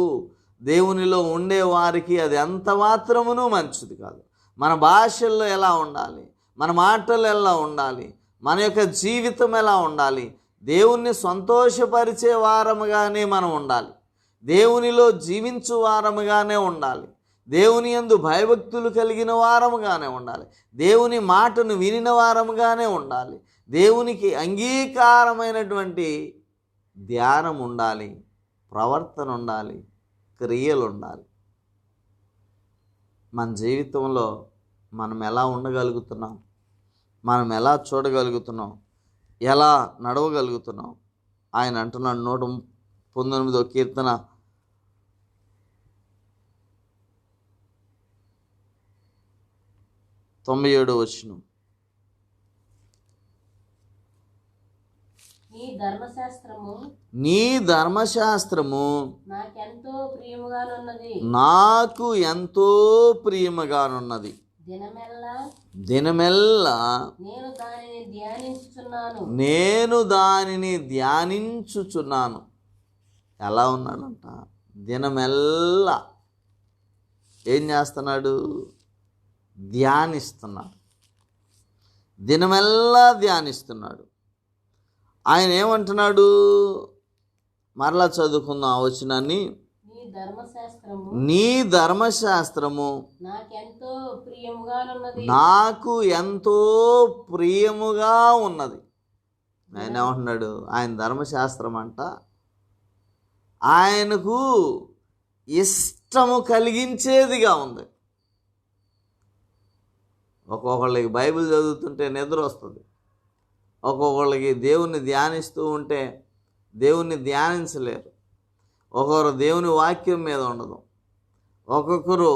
దేవునిలో ఉండే వారికి అది అంత మాత్రమును మంచిది కాదు. మన భాషల్లో ఎలా ఉండాలి, మన మాటలు ఎలా ఉండాలి, మన యొక్క జీవితం ఎలా ఉండాలి, దేవుణ్ణి సంతోషపరిచే వారముగానే మనం ఉండాలి. దేవునిలో జీవించు వారముగానే ఉండాలి. దేవుని యందు భయభక్తులు కలిగిన వారముగానే ఉండాలి. దేవుని మాటను వినిన వారముగానే ఉండాలి. దేవునికి అంగీకారమైనటువంటి ధ్యానం ఉండాలి, ప్రవర్తన ఉండాలి, క్రియలు ఉండాలి. మన జీవితంలో మనం ఎలా ఉండగలుగుతున్నాం, మనం ఎలా చూడగలుగుతున్నాం, ఎలా నడవగలుగుతున్నాం. ఆయన అంటున్నాడు 119వ కీర్తన 97వ వచనం. నీ ధర్మశాస్త్రము నాకెంతో ప్రియముగానున్నది, నాకు ఎంతో ప్రియముగానున్నది. దినమెల్లా నేను దానిని ధ్యానించుచున్నాను. ఎలా ఉన్నాడంట? దినమెల్లా ఏం చేస్తున్నాడు? ధ్యానిస్తున్నాడు. దినమెల్లా ధ్యానిస్తున్నాడు. ఆయన ఏమంటున్నాడు? మరలా చదువుకుందాం ఆ వచనాన్ని. నీ ధర్మశాస్త్రము నాకు ఎంతో ప్రియముగా ఉన్నది. ఆయన ఏమంటున్నాడు? ఆయన ధర్మశాస్త్రం అంట ఆయనకు ఇష్టము కలిగించేదిగా ఉంది. ఒక్కొక్కళ్ళకి బైబిల్ చదువుతుంటే నిద్ర వస్తుంది. ఒక్కొక్కళ్ళకి దేవుణ్ణి ధ్యానిస్తూ ఉంటే దేవుణ్ణి ధ్యానించలేరు. ఒక్కొక్కరు దేవుని వాక్యం మీద ఉండదు. ఒక్కొక్కరు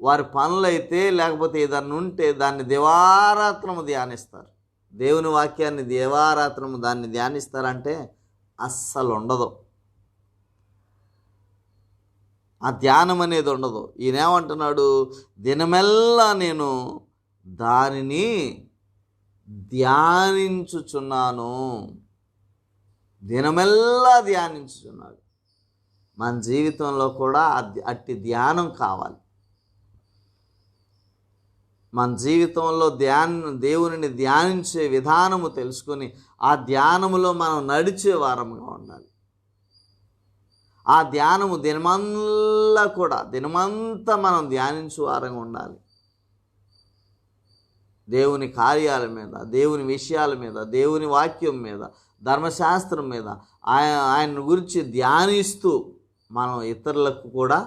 వారి పనులైతే లేకపోతే ఏదన్నా ఉంటే దాన్ని దివారాత్రము ధ్యానిస్తారు. దేవుని వాక్యాన్ని దివారాత్రము దాన్ని ధ్యానిస్తారంటే అస్సలు ఉండదు. ఆ ధ్యానం అనేది ఉండదు. ఈయనేమంటున్నాడు? దినమెల్లా నేను దానిని ధ్యానించుచున్నాను. దినమెల్లా ధ్యానించుచున్నాడు. మన జీవితంలో కూడా అట్టి ధ్యానం కావాలి. మన జీవితంలో దేవునిని ధ్యానించే విధానము తెలుసుకొని ఆ ధ్యానములో మనం నడిచే వారముగా ఉండాలి. ఆ ధ్యానము దినమంతా మనం ధ్యానించే వారంగా ఉండాలి. దేవుని కార్యాల మీద, దేవుని విషయాల మీద, దేవుని వాక్యం మీద, ధర్మశాస్త్రం మీద ఆయన గురించి ధ్యానిస్తూ మనం ఇతరులకు కూడా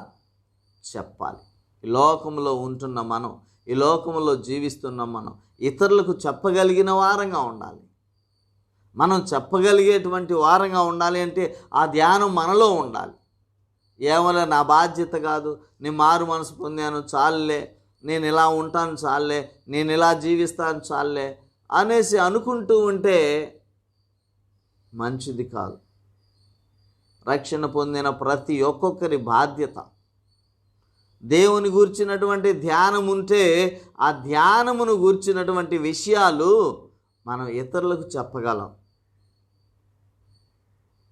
చెప్పాలి. ఈ లోకంలో ఉంటున్న మనం, ఈ లోకంలో జీవిస్తున్న మనం ఇతరులకు చెప్పగలిగిన వారంగా ఉండాలి. మనం చెప్పగలిగేటువంటి వారంగా ఉండాలి అంటే ఆ ధ్యానం మనలో ఉండాలి. ఏమన్నా నా బాధ్యత కాదు, నేను మారు మనసు పొందాను చాలులే, నేను ఇలా ఉంటాను చాలులే, నేను ఇలా జీవిస్తాను చాలులే అనేసి అనుకుంటూ ఉంటే మంచిది కాదు. రక్షణ పొందిన ప్రతి ఒక్కొక్కరి బాధ్యత దేవుని గూర్చినటువంటి ధ్యానం ఉంటే ఆ ధ్యానమును గూర్చినటువంటి విషయాలు మనం ఇతరులకు చెప్పగలం.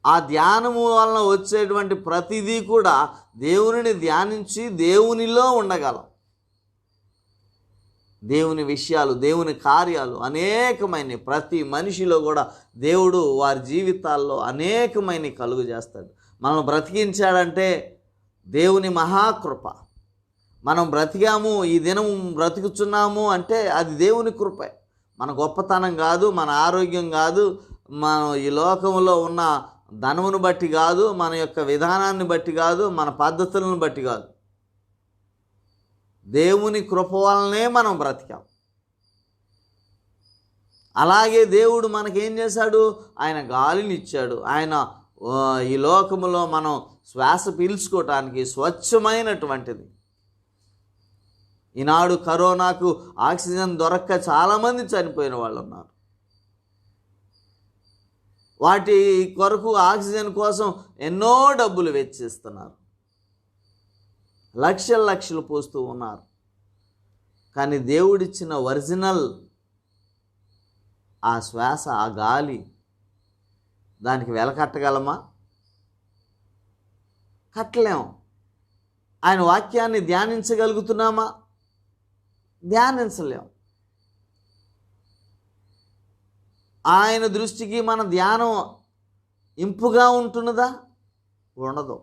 ఆ ధ్యానము వలన వచ్చేటువంటి ప్రతిదీ కూడా దేవునిని ధ్యానించి దేవునిలో ఉండగలం. దేవుని విషయాలు, దేవుని కార్యాలు అనేకమైన ప్రతి మనిషిలో కూడా దేవుడు వారి జీవితాల్లో అనేకమైన కలుగు చేస్తాడు. మనం బ్రతికించాడంటే దేవుని మహాకృప. మనం బ్రతికాము, ఈ దినం బ్రతుకుచున్నాము అంటే అది దేవుని కృపే. మన గొప్పతనం కాదు, మన ఆరోగ్యం కాదు, మనం ఈ లోకంలో ఉన్న ధనమును బట్టి కాదు, మన యొక్క విధానాన్ని బట్టి కాదు, మన పద్ధతులను బట్టి కాదు. దేవుని కృప వలనే మనం బ్రతికాం. అలాగే దేవుడు మనకేం చేశాడు? ఆయన గాలిని ఇచ్చాడు. ఆయన ఈ లోకములో మనం శ్వాస పీల్చుకోవటానికి స్వచ్ఛమైనటువంటిది ఈనాడు కరోనాకు ఆక్సిజన్ దొరక్క చాలామంది చనిపోయిన వాళ్ళు ఉన్నారు. వాటి కొరకు ఆక్సిజన్ కోసం ఎన్నో డబ్బులు వెచ్చిస్తున్నారు, లక్షలు లక్షలు పోస్తూ ఉన్నారు. కానీ దేవుడిచ్చిన ఒరిజినల్ ఆ శ్వాస, ఆ గాలి, దానికి వెల కట్టగలమా? కట్టలేం. ఆయన వాక్యాన్ని ధ్యానించగలుగుతున్నామా? ధ్యానించలేం. ఆయన దృష్టికి మన ధ్యానం ఇంపుగా ఉంటున్నదా? ఉండదు.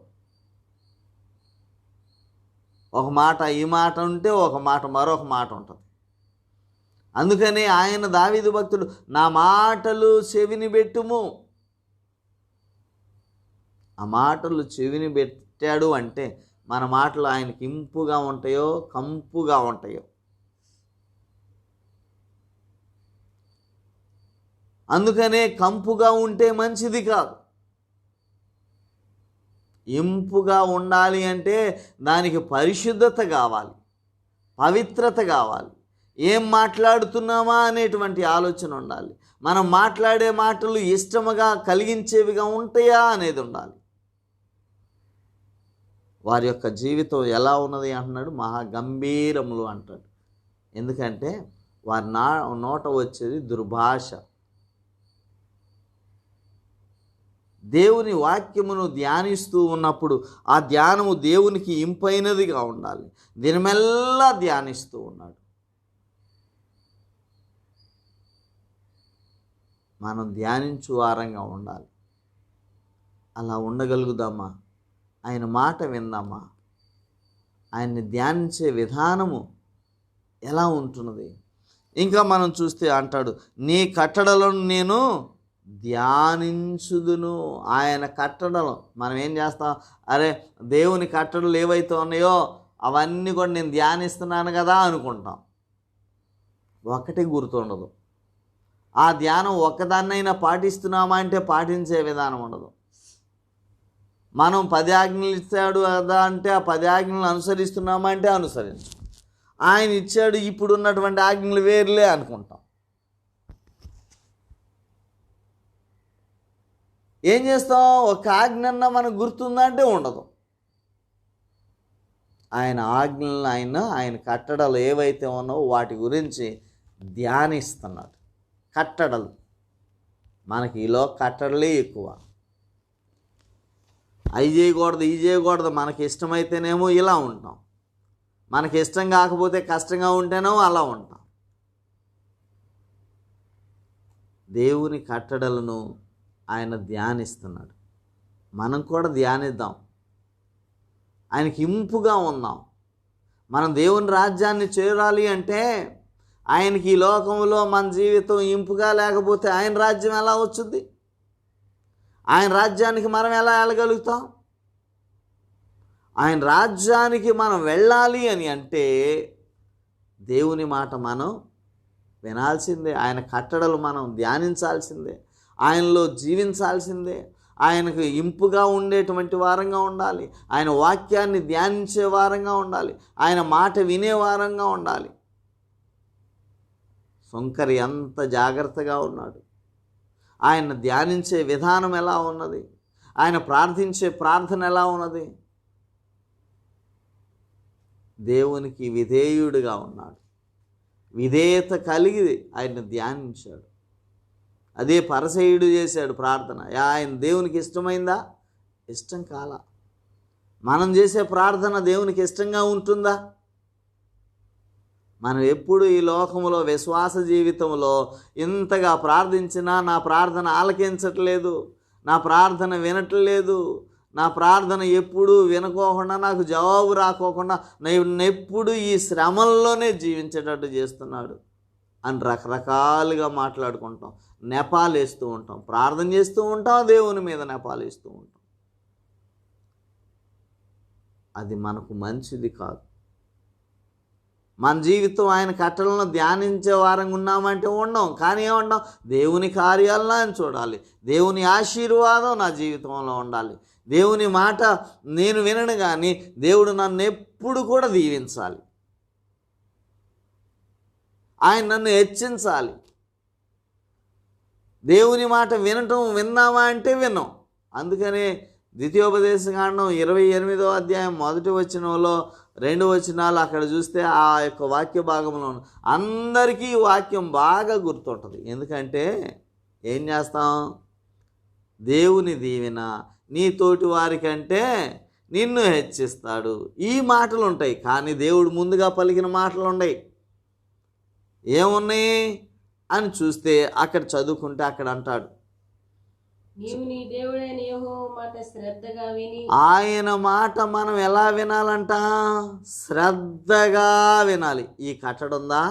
ఒక మాట ఈ మాట ఉంటే ఒక మాట మరొక మాట ఉంటుంది. అందుకని ఆయన దావీదు భక్తుడు, నా మాటలు చెవిని పెట్టుము. ఆ మాటలు చెవిని పెట్టాడు అంటే మన మాటలు ఆయనకి ఇంపుగా ఉంటాయో కంపుగా ఉంటాయో. అందుకనే కంపుగా ఉంటే మంచిది కాదు. ఇంపుగా ఉండాలి అంటే దానికి పరిశుద్ధత కావాలి, పవిత్రత కావాలి. ఏం మాట్లాడుతున్నామా అనేటువంటి ఆలోచన ఉండాలి. మనం మాట్లాడే మాటలు ఇష్టముగా కలిగించేవిగా ఉంటాయా అనేది ఉండాలి. వారి యొక్క జీవితం ఎలా ఉన్నది అంటున్నాడు, మహాగంభీరములు అంటాడు. ఎందుకంటే వారి నోట వచ్చేది దుర్భాష. దేవుని వాక్యమును ధ్యానిస్తూ ఉన్నప్పుడు ఆ ధ్యానము దేవునికి ఇంపైనదిగా ఉండాలి. దినమెల్లా ధ్యానిస్తూ ఉన్నాడు. మనం ధ్యానించు వారంగా ఉండాలి. అలా ఉండగలుగుదామా? ఆయన మాట విందామా? ఆయన్ని ధ్యానించే విధానము ఎలా ఉంటున్నది? ఇంకా మనం చూస్తే అంటాడు, నీ కట్టడలను నేను ధ్యానించుదును. ఆయన కట్టడలు మనం ఏం చేస్తాం? అరే, దేవుని కట్టడలు ఏవైతే ఉన్నాయో అవన్నీ కూడా నేను ధ్యానిస్తున్నాను కదా అనుకుంటాం. ఒకటి గుర్తుండదు. ఆ ధ్యానం ఒక్కదాన్నైనా పాటిస్తున్నామా అంటే పాటించే విధానం ఉండదు. మనం 10 ఆజ్ఞలు ఇచ్చాడు కదా అంటే ఆ 10 ఆజ్ఞలను అనుసరిస్తున్నామా అంటే అనుసరించు. ఆయన ఇచ్చాడు ఇప్పుడు ఉన్నటువంటి ఆజ్ఞలు వేరులే అనుకుంటాం. ఏం చేస్తాం? ఒక ఆజ్ఞన్న మనకు గుర్తుందంటే ఉండదు. ఆయన ఆజ్ఞలను ఆయన కట్టడలు ఏవైతే ఉన్నావో వాటి గురించి ధ్యానిస్తున్నాడు. కట్టడలు మనకి ఈలో కట్టడలే ఎక్కువ. అవి చేయకూడదు, ఇవి చేయకూడదు. మనకి ఇష్టమైతేనేమో ఇలా ఉంటాం, మనకి ఇష్టం కాకపోతే కష్టంగా ఉంటేనేమో అలా ఉంటాం. దేవుని కట్టడలను ఆయన ధ్యానిస్తున్నాడు. మనం కూడా ధ్యానిద్దాం, ఆయనకి ఇంపుగా ఉందాం. మనం దేవుని రాజ్యాన్ని చేరాలి అంటే ఆయనకి ఈ లోకంలో మన జీవితం ఇంపుగా లేకపోతే ఆయన రాజ్యం ఎలా వచ్చుద్ది? ఆయన రాజ్యానికి మనం ఎలా వెళ్ళగలుగుతాం? ఆయన రాజ్యానికి మనం వెళ్ళాలి అని అంటే దేవుని మాట మనం వినాల్సిందే, ఆయన కట్టడలు మనం ధ్యానించాల్సిందే, ఆయనలో జీవించాల్సిందే. ఆయనకు ఇంపుగా ఉండేటువంటి వారంగా ఉండాలి, ఆయన వాక్యాన్ని ధ్యానించే వారంగా ఉండాలి, ఆయన మాట వినే వారంగా ఉండాలి. సుంకరి ఎంత జాగ్రత్తగా ఉన్నాడు, ఆయన ధ్యానించే విధానం ఎలా ఉన్నది, ఆయన ప్రార్థించే ప్రార్థన ఎలా ఉన్నది. దేవునికి విధేయుడిగా ఉన్నాడు, విధేయత కలిగి ఆయన ధ్యానించాడు. అదే పరిసయ్యుడు చేశాడు ప్రార్థన. ఆయన దేవునికి ఇష్టమైందా? ఇష్టం కాలా. మనం చేసే ప్రార్థన దేవునికి ఇష్టంగా ఉంటుందా? మనం ఎప్పుడు ఈ లోకంలో విశ్వాస జీవితంలో ఇంతగా ప్రార్థించినా నా ప్రార్థన ఆలకించట్లేదు, నా ప్రార్థన వినట్లేదు, నా ప్రార్థన ఎప్పుడు వినుకోకుండా నాకు జవాబు రాకోకుండా నేను ఎప్పుడు ఈ శ్రమల్లోనే జీవించేటట్టు చేస్తున్నాడు అని రకరకాలుగా మాట్లాడుకుంటాం, నెపాలేస్తూ ఉంటాం, ప్రార్థన చేస్తూ ఉంటాం, దేవుని మీద నెపాలేస్తూ ఉంటాం. అది మనకు మంచిది కాదు. మన జీవితం ఆయన కట్టలను ధ్యానించే వారంగా ఉన్నామంటే ఉండం. కానీ ఏమంటాం? దేవుని కార్యాలను ఆయన చూడాలి, దేవుని ఆశీర్వాదం నా జీవితంలో ఉండాలి, దేవుని మాట నేను వినను కానీ దేవుడు నన్ను ఎప్పుడు కూడా దీవించాలి. ఆయన నన్ను హెచ్చించాలి. దేవుని మాట విన్నామా అంటే విన్నాం. అందుకనే ద్వితీయోపదేశకాండం 28వ అధ్యాయం 1వ వచనంలో 2 వచనాలు అక్కడ చూస్తే ఆ యొక్క వాక్య భాగంలో అందరికీ ఈ వాక్యం బాగా గుర్తుంటుంది. ఎందుకంటే ఏం చేస్తాం, దేవుని దీవెన నీ తోటి వారికంటే నిన్ను హెచ్చిస్తాడు. ఈ మాటలు ఉంటాయి, కానీ దేవుడు ముందుగా పలికిన మాటలు ఉన్నాయి. ఏమున్నాయి అని చూస్తే అక్కడ చదువుకుంటే అక్కడ అంటాడు, నీవు నీ దేవుడైన యెహోవా మాట శ్రద్ధగా విని. ఆయన మాట మనం ఎలా వినాలంట? శ్రద్ధగా వినాలి. ఈ కట్టడ ఉందా,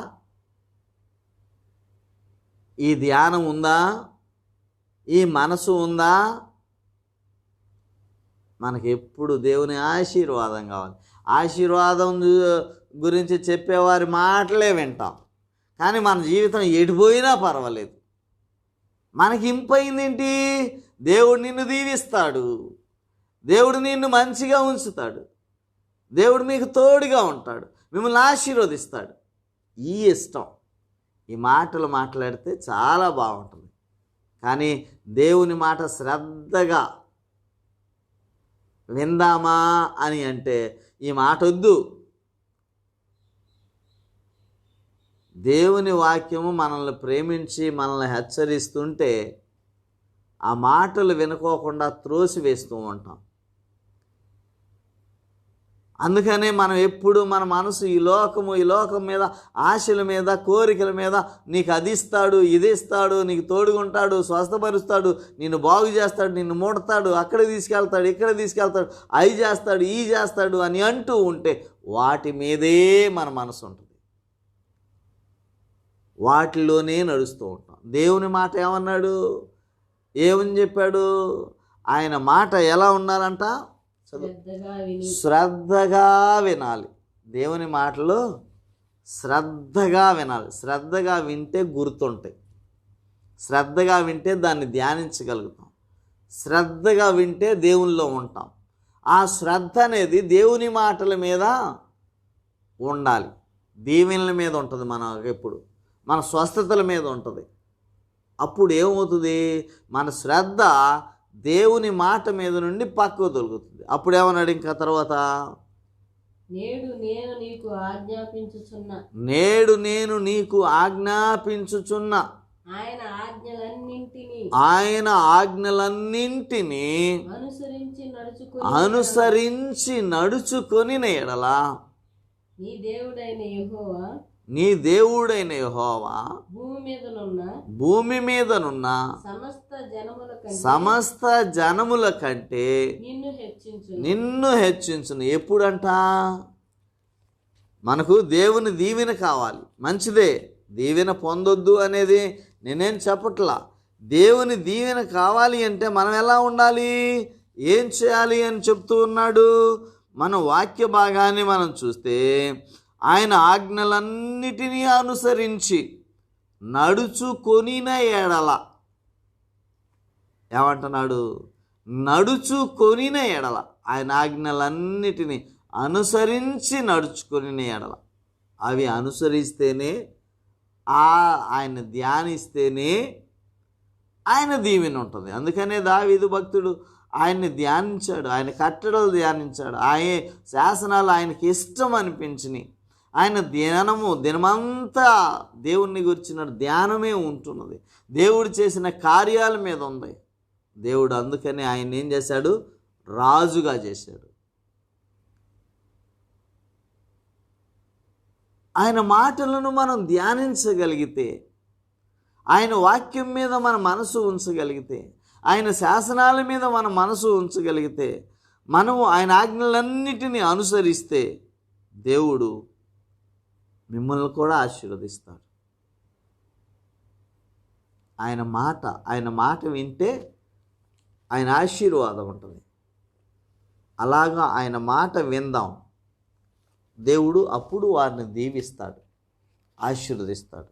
ఈ ధ్యానం ఉందా, ఈ మనసు ఉందా? మనకి ఎప్పుడు దేవుని ఆశీర్వాదం కావాలి. ఆశీర్వాదం గురించి చెప్పేవారి మాటలే వింటాం, కానీ మన జీవితం ఎడిపోయినా పర్వాలేదు. మనకి ఇంపైంది ఏంటి? దేవుడు నిన్ను దీవిస్తాడు, దేవుడు నిన్ను మంచిగా ఉంచుతాడు, దేవుడు మీకు తోడుగా ఉంటాడు, మిమ్మల్ని ఆశీర్వదిస్తాడు. ఈ ఇష్టం, ఈ మాటలు మాట్లాడితే చాలా బాగుంటుంది. కానీ దేవుని మాట శ్రద్ధగా విందామా అని అంటే ఈ మాట వద్దు. దేవుని వాక్యము మనల్ని ప్రేమించి మనల్ని హెచ్చరిస్తుంటే ఆ మాటలు వినుకోకుండా త్రోసివేస్తూ ఉంటాం. అందుకనే మనం ఎప్పుడు మన మనసు ఈ లోకం మీద, ఆశల మీద, కోరికల మీద, నీకు అది ఇస్తాడు, ఇది ఇస్తాడు, నీకు తోడుగుంటాడు, స్వస్థపరుస్తాడు, నిన్ను బాగు చేస్తాడు, నిన్ను ముడతాడు, అక్కడ తీసుకెళ్తాడు, ఇక్కడ తీసుకెళ్తాడు, అవి చేస్తాడు, ఈ చేస్తాడు అని అంటూ ఉంటే వాటి మీదే మన మనసు ఉంటుంది, వాటిలోనే నడుస్తూ ఉంటాం. దేవుని మాట ఏమన్నాడు, ఏమని చెప్పాడు? ఆయన మాట ఎలా ఉండాలంట? శ్రద్ధగా వినాలి. దేవుని మాటలు శ్రద్ధగా వినాలి. శ్రద్ధగా వింటే గుర్తుంటాయి, శ్రద్ధగా వింటే దాన్ని ధ్యానించగలుగుతాం, శ్రద్ధగా వింటే దేవునిలో ఉంటాం. ఆ శ్రద్ధ అనేది దేవుని మాటల మీద ఉండాలి, దీవెనల మీద ఉంటుంది, ఎప్పుడు మన స్వస్థతల మీద ఉంటుంది. అప్పుడు ఏమవుతుంది? మన శ్రద్ధ దేవుని మాట మీద నుండి పక్కకు తొలుగుతుంది. అప్పుడు ఏమన్నాడు ఇంకా తర్వాత? నేడు నేను నీకు ఆజ్ఞాపించుచున్న ఆయన ఆజ్ఞలన్నింటినీ అనుసరించి నడుచుకొని ఎడల నీ దేవుడైన యెహోవా భూమి మీదనున్న సమస్త జనముల కంటే నిన్ను హెచ్చించును. ఎప్పుడంట? మనకు దేవుని దీవెన కావాలి, మంచిదే. దీవెన పొందొద్దు అనేది నేనేం చెప్పట్లా. దేవుని దీవెన కావాలి అంటే మనం ఎలా ఉండాలి, ఏం చేయాలి అని చెప్తూ ఉన్నాడు. మన వాక్య భాగాన్ని మనం చూస్తే ఆయన ఆజ్ఞలన్నిటినీ అనుసరించి నడుచుకొనిన ఎడల, ఏమంటున్నాడు? నడుచుకొనిన ఎడల, ఆయన ఆజ్ఞలన్నిటినీ అనుసరించి నడుచుకొనిన ఎడల, అవి అనుసరిస్తేనే, ఆయన ధ్యానిస్తేనే ఆయన దీవెన ఉంటుంది. అందుకనే దావీదు భక్తుడు ఆయన్ని ధ్యానించాడు, ఆయన కట్టడలు ధ్యానించాడు, ఆయన శాసనాలు ఆయనకి ఇష్టం అనిపించినాయి. ఆయన దినమంతా దేవుణ్ణి గురించిన ధ్యానమే ఉంటున్నది, దేవుడు చేసిన కార్యాల మీద ఉంది. దేవుడు అందుకని ఆయన ఏం చేశాడు? రాజుగా చేశాడు. ఆయన మాటలను మనం ధ్యానించగలిగితే, ఆయన వాక్యం మీద మన మనసు ఉంచగలిగితే, ఆయన శాసనాల మీద మన మనసు ఉంచగలిగితే, మనము ఆయన ఆజ్ఞలన్నిటినీ అనుసరిస్తే దేవుడు మిమ్మల్ని కూడా ఆశీర్వదిస్తాడు. ఆయన మాట వింటే ఆయన ఆశీర్వాదం ఉంటుంది. అలాగా ఆయన మాట విందాం, దేవుడు అప్పుడు వారిని దీవిస్తాడు, ఆశీర్వదిస్తాడు.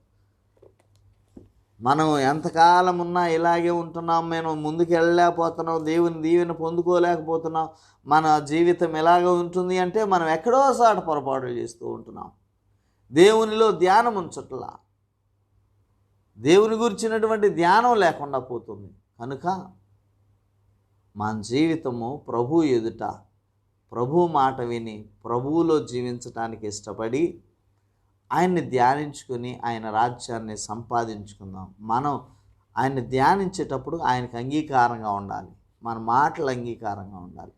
మనం ఎంతకాలం ఉన్నా ఇలాగే ఉంటున్నాం, మేము ముందుకు వెళ్ళలేకపోతున్నాం, దేవుని దీవెన పొందుకోలేకపోతున్నాం, మన జీవితం ఎలాగ ఉంటుంది అంటే మనం ఎక్కడో సాట పొరపాట్లు చేస్తూ ఉంటున్నాం, దేవునిలో ధ్యానం ఉంచట్లా. దేవుని గురించినటువంటి ధ్యానం లేకుండా పోతుంది. కనుక మన జీవితము ప్రభు ఎదుట ప్రభు మాట విని ప్రభువులో జీవించడానికి ఇష్టపడి ఆయన్ని ధ్యానించుకొని ఆయన రాజ్యాన్ని సంపాదించుకుందాం. మనం ఆయన్ని ధ్యానించేటప్పుడు ఆయనకు అంగీకారంగా ఉండాలి. మన మాటలు అంగీకారంగా ఉండాలి,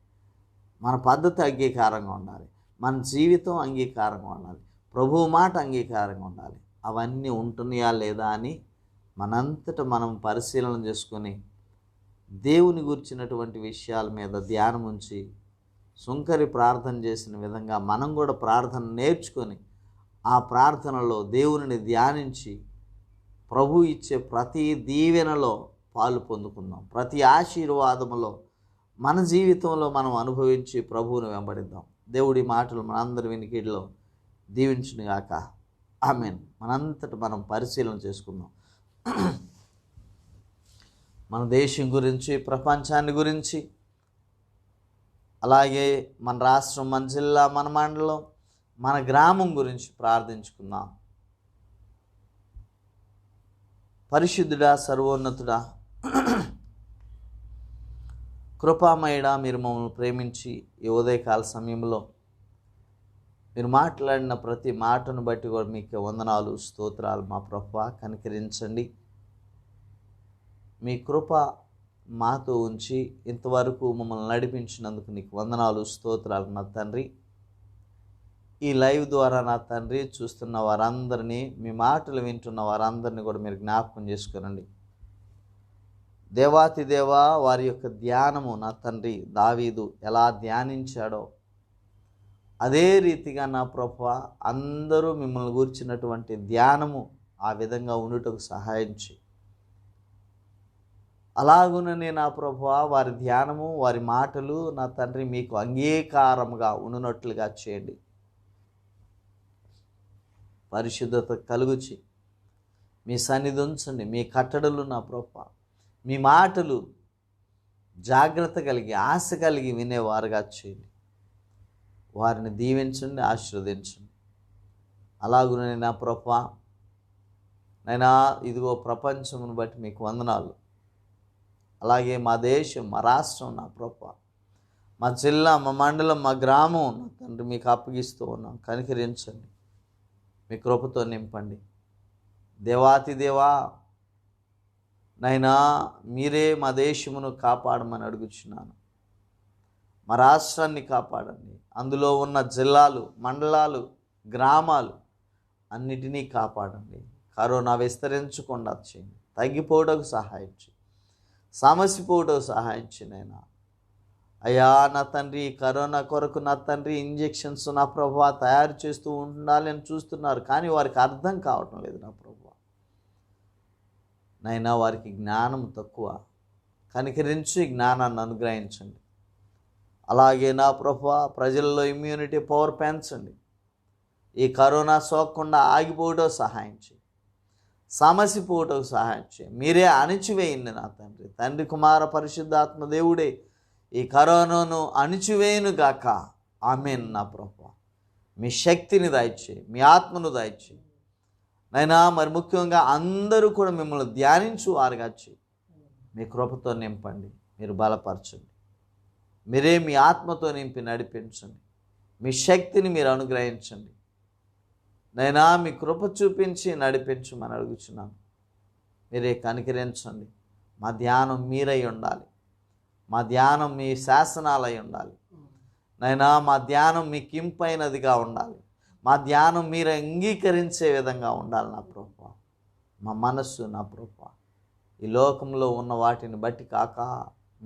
మన పద్ధతి అంగీకారంగా ఉండాలి, మన జీవితం అంగీకారంగా ఉండాలి, ప్రభువు మాట అంగీకారంగా ఉండాలి. అవన్నీ ఉంటున్నాయా లేదా అని మనంతట మనం పరిశీలన చేసుకొని దేవుని గురించినటువంటి విషయాల మీద ధ్యానం ఉంచి సుంకరి ప్రార్థన చేసిన విధంగా మనం కూడా ప్రార్థన నేర్చుకొని ఆ ప్రార్థనలో దేవునిని ధ్యానించి ప్రభు ఇచ్చే ప్రతి దీవెనలో పాలు పొందుకుందాం. ప్రతి ఆశీర్వాదములో మన జీవితంలో మనం అనుభవించి ప్రభువును వెంబడిద్దాం. దేవుడి మాటలు మనందరి వినికిడిలో దీవించునుగాక. ఆమేన్. మనంతట మనం పరిశీలన చేసుకుందాం. మన దేశం గురించి, ప్రపంచాన్ని గురించి, అలాగే మన రాష్ట్రం, మన జిల్లా, మన మండలం, మన గ్రామం గురించి ప్రార్థించుకుందాం. పరిశుద్ధుడా, సర్వోన్నతుడా, కృపామయుడా, మీరు మమ్మల్ని ప్రేమించి ఈ ఉదయకాల సమయంలో మీరు మాట్లాడిన ప్రతి మాటను బట్టి కూడా మీకు వందనాలు, స్తోత్రాలు. మా ప్రభువా, కనికరించండి. మీ కృప మాతో ఉంచి ఇంతవరకు మమ్మల్ని నడిపించినందుకు నీకు వందనాలు, స్తోత్రాలు నా తండ్రి. ఈ లైవ్ ద్వారా నా తండ్రి చూస్తున్న వారందరినీ, మీ మాటలు వింటున్న వారందరినీ కూడా మీరు జ్ఞాపకం చేసుకునండి. దేవాతి దేవా, వారి యొక్క ధ్యానము నా తండ్రి దావీదు ఎలా ధ్యానించాడో అదే రీతిగా నా ప్రభువా అందరూ మిమ్మల్ని గూర్చినటువంటి ధ్యానము ఆ విధంగా ఉండుటకు సహాయం చేయి. అలాగుననే నా ప్రభువా వారి ధ్యానము, వారి మాటలు నా తండ్రి మీకు అంగీకారముగా ఉండునట్లుగా చేయండి. పరిశుద్ధత కలుగుచి మీ సన్నిధి ఉంచండి. మీ కట్టడలు నా ప్రభువా, మీ మాటలు జాగ్రత్త కలిగి ఆశ కలిగి వినేవారుగా చేయండి. వారిని దీవించండి, ఆశీర్వదించండి. అలాగునే నా ప్రభువా నైనా ఇదిగో ప్రపంచమును బట్టి మీకు వందనాలు. అలాగే మా దేశం, మా రాష్ట్రం నా ప్రభువా, మా జిల్లా, మా మండలం, మా గ్రామం నా తండ్రి మీకు అప్పగిస్తూ ఉన్నాం. కనికరించండి, మీ కృపతో నింపండి. దేవాతి దేవా నైనా మీరే మా దేశమును కాపాడమని అడుగుచున్నాను. మా రాష్ట్రాన్ని కాపాడండి. అందులో ఉన్న జిల్లాలు, మండలాలు, గ్రామాలు అన్నిటినీ కాపాడండి. కరోనా విస్తరించకుండా చేయండి. తగ్గిపోవడానికి సహాయం చేయండి. సమసిపోవడానికి సహాయం చేయండి. అయ్యా నా తండ్రి, కరోనా కొరకు నా తండ్రి ఇంజెక్షన్స్ నా ప్రభువా తయారు చేస్తూ ఉండాలని చూస్తున్నారు, కానీ వారికి అర్థం కావటం లేదు నా ప్రభువా. నైనా వారికి జ్ఞానం తక్కువ, కనికరించి జ్ఞానాన్ని అనుగ్రహించండి. అలాగే నా ప్రభువా ప్రజల్లో ఇమ్యూనిటీ పవర్ పెంచండి. ఈ కరోనా సోకకుండా ఆగిపోవడం సహాయం చేయండి. సమసిపోవటం సహాయం చేయండి. మీరే అణిచివేయండి నా తండ్రి. తండ్రి, కుమార, పరిశుద్ధాత్మ దేవుడే ఈ కరోనాను అణిచివేయును గాక. ఆమేన్. నా ప్రభువా మీ శక్తిని దయచేయి, మీ ఆత్మను దయచేయి నైనా. మరి ముఖ్యంగా అందరూ కూడా మిమ్మల్ని ధ్యానించు వారుగా చేయి. మీ కృపతో నింపండి, మీరు బలపరచండి. మీరే మీ ఆత్మతో నింపి నడిపించండి. మీ శక్తిని మీరు అనుగ్రహించండి నైనా. మీ కృప చూపించి నడిపించమని అడుగుచున్నాను. మీరే కనికరించండి. మా ధ్యానం మీరై ఉండాలి. మా ధ్యానం మీ శాసనాలై ఉండాలి నైనా. మా ధ్యానం మీకు ఇంపైనదిగా ఉండాలి. మా ధ్యానం మీరు అంగీకరించే విధంగా ఉండాలి నా ప్రభువా. మా మనస్సు నా ప్రభువా ఈ లోకంలో ఉన్న వాటిని బట్టి కాక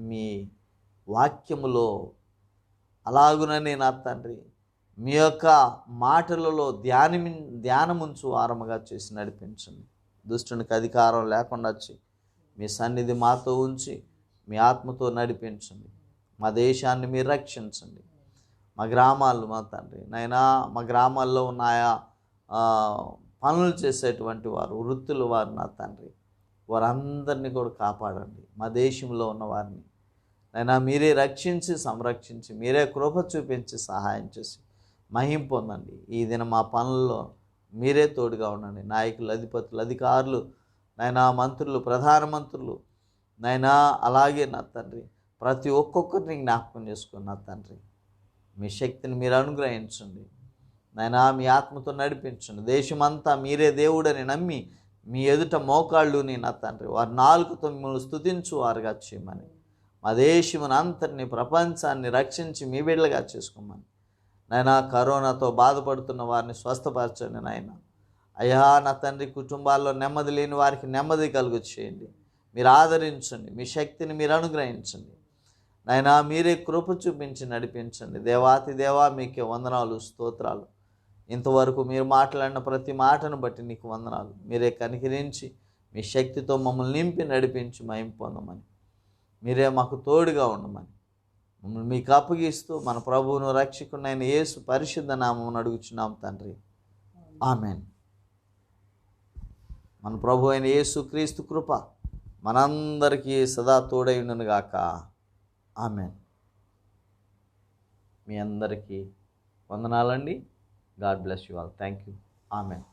మీ వాక్యములో అలాగుననే నా తండ్రి మీ యొక్క మాటలలో ధ్యానముంచు వారముగా చేసి నడిపించండి. దుష్టునికి అధికారం లేకుండా వచ్చి మీ సన్నిధి మాతో ఉంచి మీ ఆత్మతో నడిపించండి. మా దేశాన్ని మీరు రక్షించండి. మా గ్రామాలు మా తండ్రి నైనా, మా గ్రామాల్లో ఉన్న ఆయా పనులు చేసేటువంటి వారు, వృత్తుల వారు నా తండ్రి వారందరినీ కూడా కాపాడండి. మా దేశంలో ఉన్న వారిని నైనా మీరే రక్షించి సంరక్షించి మీరే కృప చూపించి సహాయం చేసి మహిమ పొందండి. ఈ దిన మా పనుల్లో మీరే తోడుగా ఉండండి. నాయకులు, అధిపతులు, అధికారులు నాయనా మంత్రులు, ప్రధానమంత్రులు, నాయనా అలాగే నా తండ్రి ప్రతి ఒక్కొక్కరిని జ్ఞాపకం చేసుకుని నా తండ్రి మీ శక్తిని మీరు అనుగ్రహించండి నాయనా, మీ ఆత్మతో నడిపించండి. దేశమంతా మీరే దేవుడని నమ్మి మీ ఎదుట మోకాళ్ళుని నా తండ్రి వారి నాలుకతో మిమ్మల్ని స్తుతించు వారుగా చేయమని, మా దేశమును అంతటిని ప్రపంచాన్ని రక్షించి మీ బిడ్డలుగా చేసుకోమని నాయనా, కరోనాతో బాధపడుతున్న వారిని స్వస్థపరచండి నాయన. అయ్యా నా తండ్రి, కుటుంబాల్లో నెమ్మది లేని వారికి నెమ్మది కలుగు చేయండి. మీరు ఆదరించండి, మీ శక్తిని మీరు అనుగ్రహించండి నాయనా. మీరే కృప చూపించి నడిపించండి. దేవాతి దేవా, మీకే వందనాలు, స్తోత్రాలు. ఇంతవరకు మీరు మాట్లాడిన ప్రతి మాటను బట్టి నీకు వందనాలు. మీరే కనికరించి మీ శక్తితో మమ్మల్ని నింపి నడిపించి మహిమ పొందమని, మీరే మాకు తోడుగా ఉండమని మమ్మల్ని మీకు అప్పగిస్తూ మన ప్రభువును రక్షకునైన యేసు పరిశుద్ధ నామమున అడుగుచున్నాం తండ్రి, ఆమెన్. మన ప్రభు అయిన యేసు క్రీస్తు కృప మనందరికీ సదా తోడై ఉండును గాక, ఆమెన్. మీ అందరికీ వందనాలండి. God bless you all. Thank you. Amen.